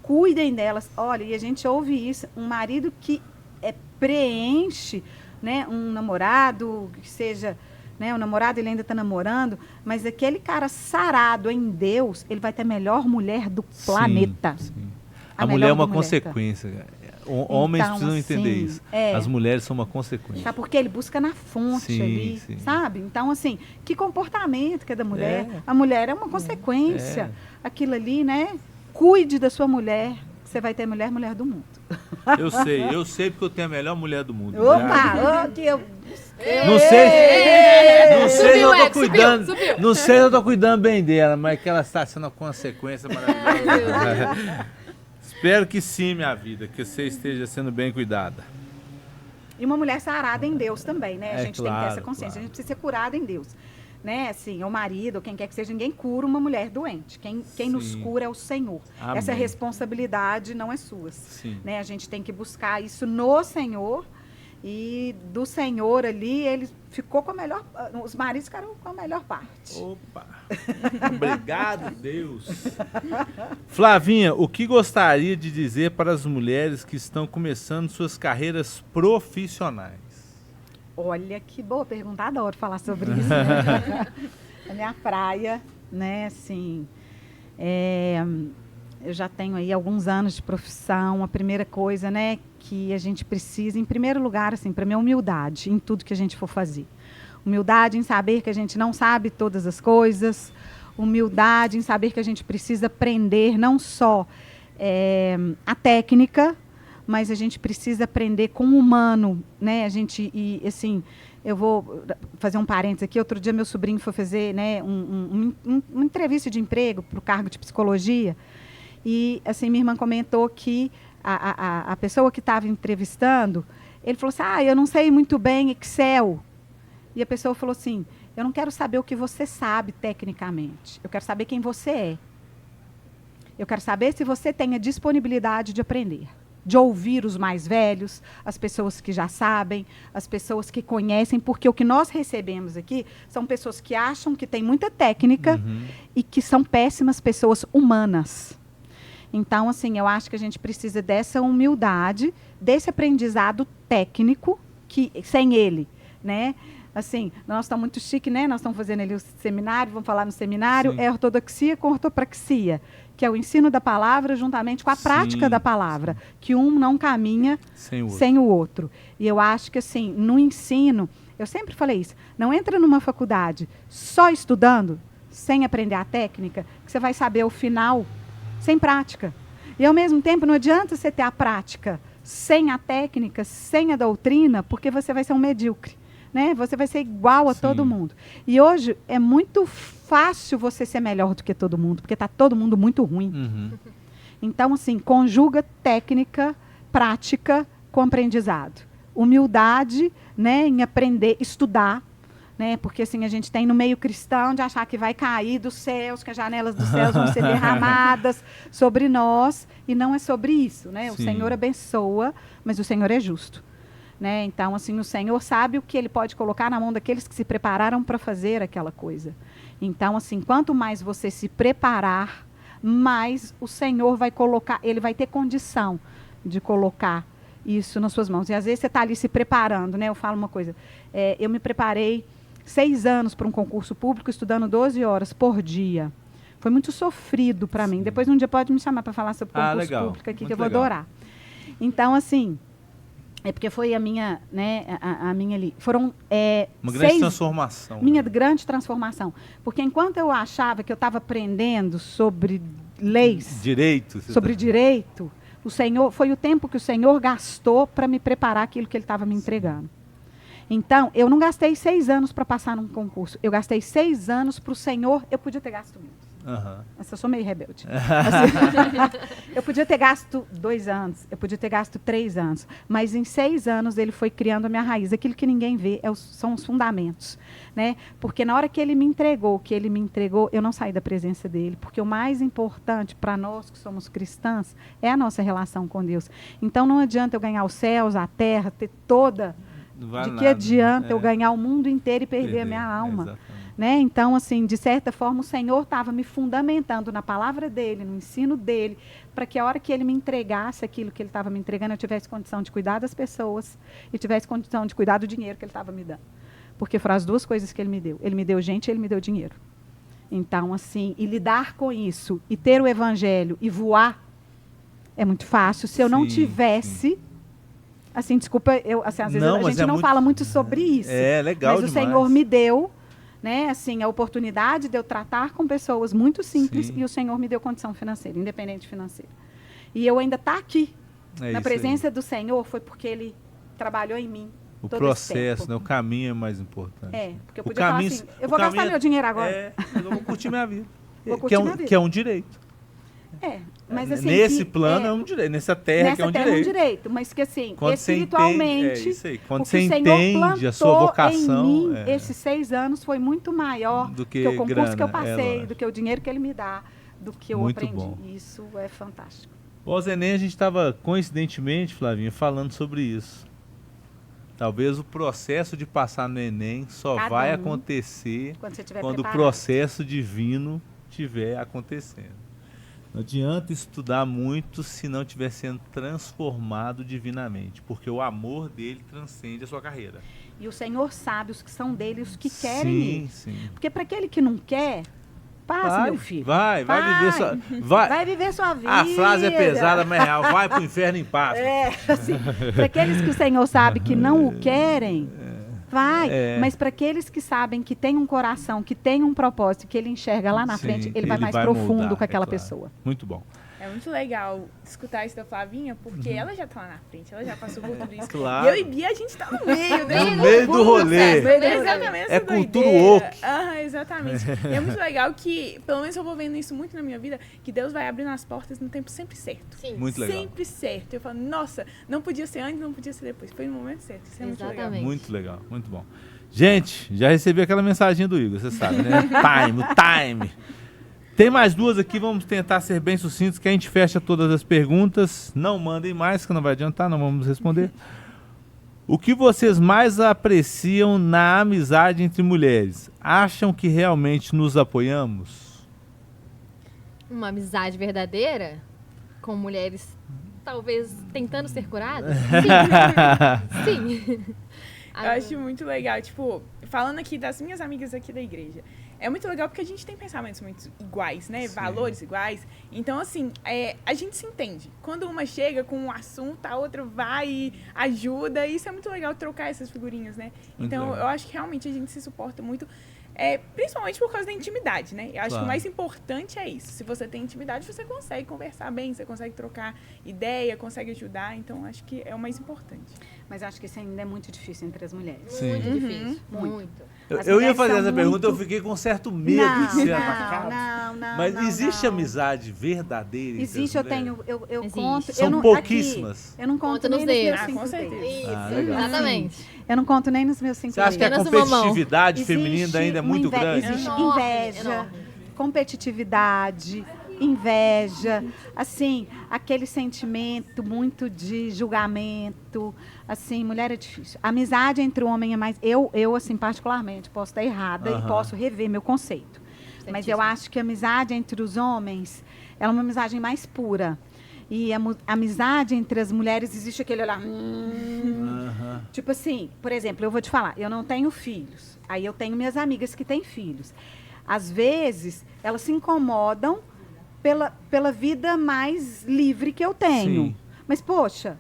Cuidem delas. Olha, e a gente ouve isso, um marido que preenche, né, um namorado, que seja, né, o namorado ele ainda está namorando, mas aquele cara sarado em Deus, ele vai ter a melhor mulher do planeta. Sim. A mulher é uma consequência. Homens então, precisam assim, entender isso. As mulheres são uma consequência. Sabe, porque ele busca na fonte ali, sabe? Então, assim, que comportamento que é da mulher? A mulher é uma consequência. Aquilo ali, né? Cuide da sua mulher, que você vai ter a mulher do mundo. Eu sei porque eu tenho a melhor mulher do mundo. Opa! Não sei se eu tô cuidando. Subiu. Não sei se eu tô cuidando bem dela, mas que ela está sendo uma consequência maravilhosa. Espero que sim, minha vida, que você esteja sendo bem cuidada. E uma mulher sarada em Deus também, né? A gente tem que ter essa consciência. Claro. A gente precisa ser curada em Deus. Né? Assim, o marido, ou quem quer que seja, ninguém cura uma mulher doente. Quem nos cura é o Senhor. Amém. Essa responsabilidade não é sua. Né? A gente tem que buscar isso no Senhor. E do Senhor ali, ele ficou com a melhor... Os maridos ficaram com a melhor parte. Opa! Obrigado, Deus! Flavinha, o que gostaria de dizer para as mulheres que estão começando suas carreiras profissionais? Olha, que boa pergunta. Adoro falar sobre isso. Né? A minha praia, né, assim... eu já tenho aí alguns anos de profissão. A primeira coisa, né, que a gente precisa, em primeiro lugar, assim, para mim, é humildade em tudo que a gente for fazer. Humildade em saber que a gente não sabe todas as coisas. Humildade em saber que a gente precisa aprender não só a técnica, mas a gente precisa aprender com o humano, né? A gente, e assim, eu vou fazer um parênteses aqui. Outro dia meu sobrinho foi fazer, né, uma entrevista de emprego para o cargo de psicologia. E, assim, minha irmã comentou que a pessoa que estava entrevistando, ele falou assim, eu não sei muito bem Excel. E a pessoa falou assim, eu não quero saber o que você sabe tecnicamente, eu quero saber quem você é. Eu quero saber se você tem a disponibilidade de aprender, de ouvir os mais velhos, as pessoas que já sabem, as pessoas que conhecem, porque o que nós recebemos aqui são pessoas que acham que têm muita técnica e que são péssimas pessoas humanas. Então, assim, eu acho que a gente precisa dessa humildade, desse aprendizado técnico, que sem ele, né? Assim, nós estamos muito chique, né? Nós estamos fazendo ali o seminário, vamos falar no seminário, é ortodoxia com ortopraxia, que é o ensino da palavra juntamente com a prática da palavra, que um não caminha sem o outro. E eu acho que, assim, no ensino, eu sempre falei isso, não entra numa faculdade só estudando, sem aprender a técnica, que você vai saber o final sem prática. E, ao mesmo tempo, não adianta você ter a prática sem a técnica, sem a doutrina, porque você vai ser um medíocre. Né? Você vai ser igual a todo mundo. E hoje é muito fácil você ser melhor do que todo mundo, porque está todo mundo muito ruim. Então, assim, conjuga técnica, prática com aprendizado. Humildade, né, em aprender, estudar. Né? Porque assim, a gente tem no meio cristão de achar que vai cair dos céus, que as janelas dos céus vão ser derramadas sobre nós, e não é sobre isso. Né? O Senhor abençoa, mas o Senhor é justo. Né? Então, assim, o Senhor sabe o que Ele pode colocar na mão daqueles que se prepararam para fazer aquela coisa. Então, assim, quanto mais você se preparar, mais o Senhor vai colocar, Ele vai ter condição de colocar isso nas suas mãos. E às vezes você está ali se preparando, né? Eu falo uma coisa, eu me preparei 6 anos para um concurso público, estudando 12 horas por dia. Foi muito sofrido para mim. Depois um dia pode me chamar para falar sobre concurso público aqui, muito que eu vou adorar. Então, assim, porque foi a minha, né, a minha ali. Foram uma grande transformação. Minha grande transformação. Porque enquanto eu achava que eu estava aprendendo sobre leis, sobre direito, o Senhor, foi o tempo que o Senhor gastou para me preparar aquilo que Ele estava me entregando. Então, eu não gastei 6 anos para passar num concurso. Eu gastei 6 anos para o Senhor, eu podia ter gasto menos. Mas eu sou meio rebelde. Eu podia ter gasto 2 anos, eu podia ter gasto 3 anos. Mas em 6 anos ele foi criando a minha raiz. Aquilo que ninguém vê são os fundamentos. Né? Porque na hora que ele me entregou, eu não saí da presença dele. Porque o mais importante para nós que somos cristãs é a nossa relação com Deus. Então não adianta eu ganhar os céus, a terra, ter toda... De que adianta eu ganhar o mundo inteiro e perder a minha alma? Né? Então, assim, de certa forma, o Senhor estava me fundamentando na palavra dele, no ensino dele, para que a hora que ele me entregasse aquilo que ele estava me entregando, eu tivesse condição de cuidar das pessoas e tivesse condição de cuidar do dinheiro que ele estava me dando. Porque foram as 2 coisas que ele me deu. Ele me deu gente e ele me deu dinheiro. Então, assim, e lidar com isso, e ter o evangelho e voar, é muito fácil. Se eu não tivesse... Assim, desculpa, assim, às vezes a gente não fala muito sobre isso. É legal mas demais. O Senhor me deu, né, assim, a oportunidade de eu tratar com pessoas muito simples e o Senhor me deu condição financeira, independente financeira. E eu ainda estar aqui, na presença do Senhor, foi porque Ele trabalhou em mim. O processo, né, o caminho é mais importante. Porque eu podia falar assim, eu vou gastar meu dinheiro agora. Eu vou curtir minha vida. Que é um direito. Mas assim, nesse plano é um direito, nessa terra que é um direito. É um direito, mas que assim, quando espiritualmente, quando você entende a sua vocação, em mim, esses 6 anos foi muito maior do que o concurso grana, que eu passei, do que o dinheiro que ele me dá, do que eu muito aprendi. Bom. Isso é fantástico. O Zenem, a gente estava, coincidentemente, Flavinha, falando sobre isso. Talvez o processo de passar no Enem só vai acontecer quando o processo divino estiver acontecendo. Não adianta estudar muito se não estiver sendo transformado divinamente, porque o amor dele transcende a sua carreira. E o Senhor sabe os que são dele e os que querem ir. Sim. Porque para aquele que não quer, passa, meu filho. Vai viver sua vida. A frase é pesada, mas é real. Vai pro inferno em paz. Assim, para aqueles que o Senhor sabe que não o querem, vai. Mas para aqueles que sabem que tem um coração, que tem um propósito, que ele enxerga lá na frente, ele vai mais profundo moldar, com aquela pessoa. Muito bom. É muito legal escutar isso da Flavinha, porque ela já tá lá na frente, ela já passou por tudo isso. Claro. E eu e Bia, a gente tá no meio, né? No meio do rolê. Exatamente. É cultura woke. Exatamente. E é muito legal que, pelo menos eu vou vendo isso muito na minha vida, que Deus vai abrindo as portas no tempo sempre certo. Sim. Muito legal. Sempre certo. Eu falo, nossa, não podia ser antes, não podia ser depois. Foi no momento certo. Isso é muito legal. Muito legal, muito bom. Gente, já recebi aquela mensagem do Igor, você sabe, né? Time. Tem mais 2 aqui, vamos tentar ser bem sucintos, que a gente fecha todas as perguntas. Não mandem mais, que não vai adiantar, não vamos responder. O que vocês mais apreciam na amizade entre mulheres? Acham que realmente nos apoiamos? Uma amizade verdadeira com mulheres talvez tentando ser curadas? Sim. Eu acho muito legal, tipo, falando aqui das minhas amigas aqui da igreja, é muito legal porque a gente tem pensamentos muito iguais, né? Sim. Valores iguais. Então, assim, a gente se entende. Quando uma chega com um assunto, a outra vai e ajuda. E isso é muito legal, trocar essas figurinhas, né? Então, eu acho que realmente a gente se suporta muito. Principalmente por causa da intimidade, né? Eu acho que o mais importante é isso. Se você tem intimidade, você consegue conversar bem, você consegue trocar ideia, consegue ajudar. Então, acho que é o mais importante. Mas acho que isso ainda é muito difícil entre as mulheres. Sim. Muito difícil. Muito. Eu ia fazer essa pergunta, eu fiquei com certo medo de ser atacado. Mas existe amizade verdadeira? Existe, eu tenho, eu conto. São pouquíssimas. Eu não conto nem nos meus 5 dedos. Isso, exatamente. Eu não conto nem nos meus 5 dedos. Você acha que a competitividade feminina ainda é muito grande? Existe inveja, competitividade, inveja, assim, aquele sentimento muito de julgamento, assim, mulher é difícil. A amizade entre o homem é mais... Eu assim, particularmente, posso estar errada e posso rever meu conceito. Certíssimo. Mas eu acho que a amizade entre os homens é uma amizade mais pura. E a amizade entre as mulheres, existe aquele olhar... Tipo assim, por exemplo, eu vou te falar, eu não tenho filhos. Aí eu tenho minhas amigas que têm filhos. Às vezes, elas se incomodam pela vida mais livre que eu tenho. Sim. Mas, poxa,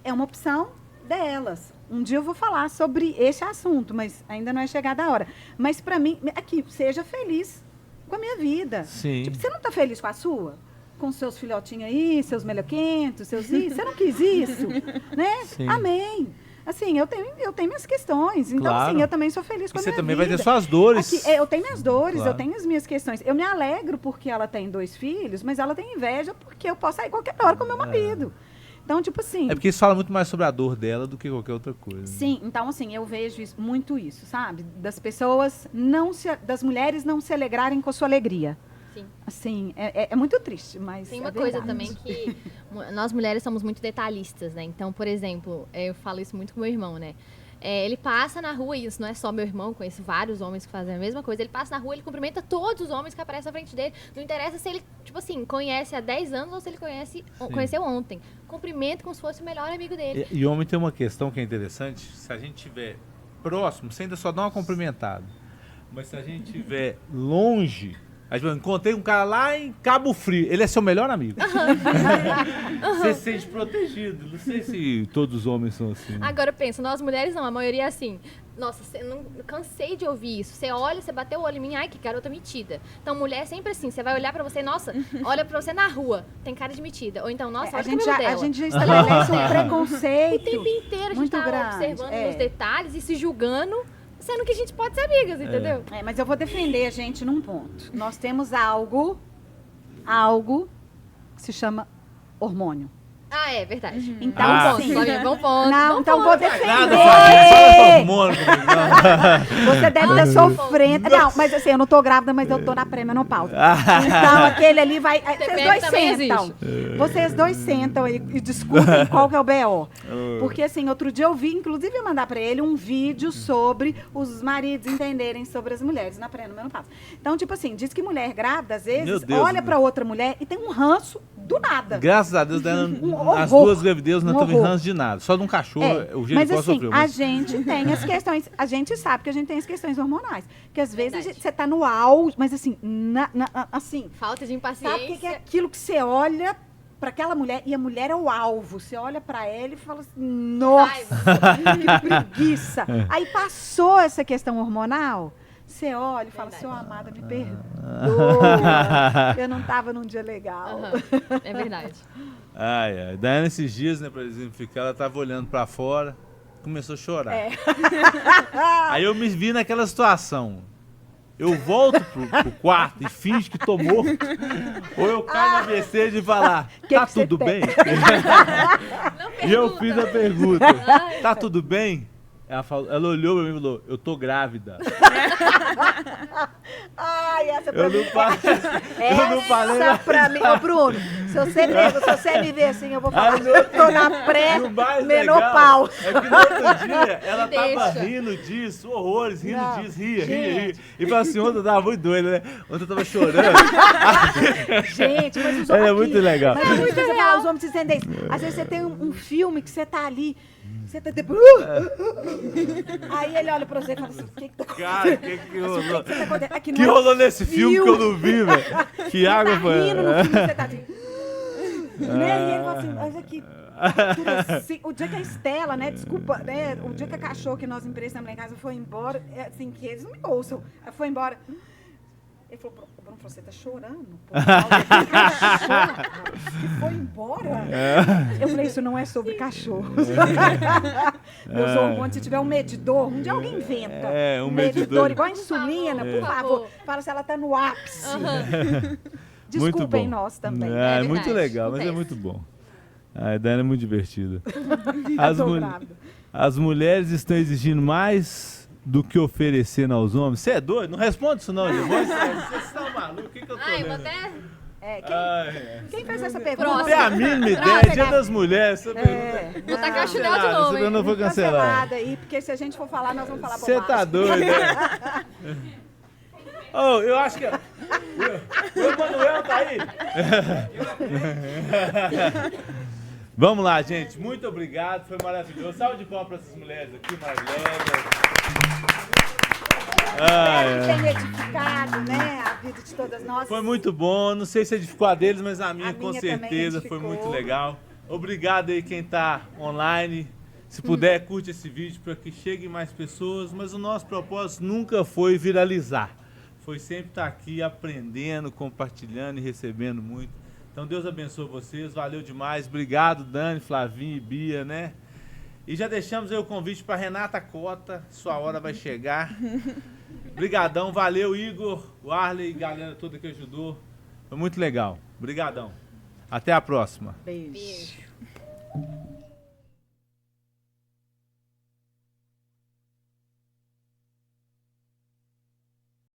é uma opção delas. Um dia eu vou falar sobre esse assunto, mas ainda não é chegada a hora. Mas, para mim, aqui, seja feliz com a minha vida. Sim. Tipo, você não está feliz com a sua? Com seus filhotinhos aí, seus melhoquentos, seus isso? Você não quis isso? Né? Sim. Amém. Assim, eu tenho minhas questões. Então, Claro. assim, eu também sou feliz com a E você minha também vida. vai ter suas dores. Aqui, eu tenho minhas dores, Claro. eu tenho as minhas questões. Eu me alegro porque ela tem 2 filhos, mas ela tem inveja porque eu posso sair qualquer hora com meu marido. Então, tipo assim... É porque isso fala muito mais sobre a dor dela do que qualquer outra coisa. né? Sim, então assim, eu vejo muito isso, sabe? Das pessoas das mulheres não se alegrarem com a sua alegria. Sim. Assim, é muito triste, mas Tem é uma coisa verdade. também que nós mulheres somos muito detalhistas, né? Então, por exemplo, eu falo isso muito com meu irmão, né? Ele passa na rua, e isso não é só meu irmão, conheço vários homens que fazem a mesma coisa. Ele passa na rua, ele cumprimenta todos os homens que aparecem na frente dele. Não interessa se ele, tipo assim, conhece há 10 anos ou se ele conheceu ontem. Cumprimenta como se fosse o melhor amigo dele. E homem tem uma questão que é interessante. Se a gente estiver próximo, você ainda só dá uma cumprimentada. Mas se a gente estiver longe... Aí, tipo, eu encontrei um cara lá em Cabo Frio. Ele é seu melhor amigo. Você se sente protegido. Não sei se todos os homens são assim. Né? Agora pensa, nós mulheres não, a maioria é assim. Nossa, não cansei de ouvir isso. Você olha, você bateu o olho em mim, ai, que garota metida. Então, mulher é sempre assim, você vai olhar pra você, nossa, olha pra você na rua, tem cara de metida. Ou então, nossa, a olha o gente cabelo já, dela. a gente já estabelece um O preconceito. tempo inteiro a gente muito tá grande, observando nos detalhes e se julgando, sendo que a gente pode ser amigas, entendeu? Mas eu vou defender a gente num ponto. Nós temos algo que se chama hormônio. Ah, é verdade. Então, bom ponto, sim. Flavinha, bom ponto. Não, bom então ponto. vou Nada, defender. Flavinha, só hormônio comigo, não. Você deve estar sofrendo. Não, mas assim, eu não tô grávida, mas eu tô na pré-menopausa. Então, aquele ali vai... Vocês TPM dois também sentam. Vocês dois sentam e discutem qual que é o BO. Porque, assim, outro dia eu vi, inclusive, eu mandar pra ele um vídeo sobre os maridos entenderem sobre as mulheres na pré-menopausa. Então, tipo assim, diz que mulher grávida, às Meu vezes, Deus, olha pra outra mulher e tem um ranço do nada. Graças a Deus, as horror. duas gravidezes não Um teve horror. ranço de nada. Só de um cachorro, o Mas Jericó assim, sofreu. a gente tem as questões, a gente sabe que a gente tem as questões hormonais. Que às vezes Verdade. você tá no auge, mas assim, assim, Falta de sabe o impaciência. que é aquilo que você olha pra aquela mulher e a mulher é o alvo. Você olha pra ela e fala assim, nossa, que preguiça. Aí passou essa questão hormonal, você olha e fala, Verdade. seu amado, me perdoa. Eu não tava num dia legal. Aham, é verdade. Ai. Daiane, esses dias, né, pra exemplificar, ela tava olhando pra fora, começou a chorar. Aí eu me vi naquela situação. Eu volto pro quarto e finge que tô morto. Ou eu caio na besteira de falar, Que tá que você tudo tem? bem? Não E eu pergunta. fiz a pergunta, tá tudo bem? Ela olhou pra mim e falou, eu tô grávida. Ai, essa Eu não falei. Eu não falei. Essa pra mim, ô Bruno, se você me ver assim, eu vou falar, Ah, não. eu tô na E o mais pré-menopausa. legal é que no outro dia ela tava Deixa. rindo disso, horrores, rindo Não, disso, ria. gente. E falou assim, ontem eu tava muito doido, né? Ontem eu tava chorando. Gente, mas os Ela é aqui, muito legal. Mas é muito legal, os homens se sentem isso. Às vezes você tem um filme que você tá ali, você tá depois... Aí ele olha pra você e fala assim, o que que tá acontecendo? Cara, que rolou? O que tá acontecendo? Aqui Que não é rolou nesse filme que eu não vi, velho? Que Você água tá foi? rindo no filme, você tá assim... Né? E ele fala assim, mas aqui... tudo assim. O dia que a Estela, né, desculpa, né, o dia que a cachorro que nós emprestamos lá em casa foi embora, assim, que eles não me ouçam, ela foi embora. Ele falou, o Bruno falou, você tá chorando? Por causa do cachorro que foi embora? Eu falei, isso não é sobre cachorros. Meus hormônios, se tiver um medidor, um dia alguém inventa. Um medidor. Igual a insulina, por favor. Fala se ela tá no ápice. Muito Desculpem bom. nós também. É, É muito verdade, legal, mas é acontece. muito bom. A Daiane é muito divertida. Tô grávida. As mulheres estão exigindo mais do que oferecendo aos homens. Você é doido? Não responde isso não, depois. Vocês estão malucos? O que eu tô Ai, vou lendo? até... Quem fez essa pergunta? Não tem a mínima ideia, Próximo. Dia das Mulheres. Essa pergunta Vou tacar é chinelo de cancelada, novo, essa hein? não foi cancelada. Cancelada aí, porque se a gente for falar, nós vamos falar Você bobagem. tá doido, né? Oh, eu acho que... O Emanuel tá aí? Vamos lá, gente. Muito obrigado. Foi maravilhoso. Salve de palmas para essas mulheres aqui, maravilhosas. Espero que tenha edificado, né, a vida de todas nós. Foi muito bom. Não sei se edificou a deles, mas a minha com minha também certeza foi edificou. muito legal. Obrigado aí quem tá online. Se puder, curte esse vídeo para que cheguem mais pessoas. Mas o nosso propósito nunca foi viralizar. Foi sempre estar aqui aprendendo, compartilhando e recebendo muito. Então Deus abençoe vocês. Valeu demais. Obrigado, Dani, Flavinho e Bia, né? E já deixamos aí o convite para Renata Cota, sua hora vai chegar. Obrigadão, valeu Igor, o Arley, galera toda que ajudou. Foi muito legal. Obrigadão. Até a próxima. Beijo. Beijo.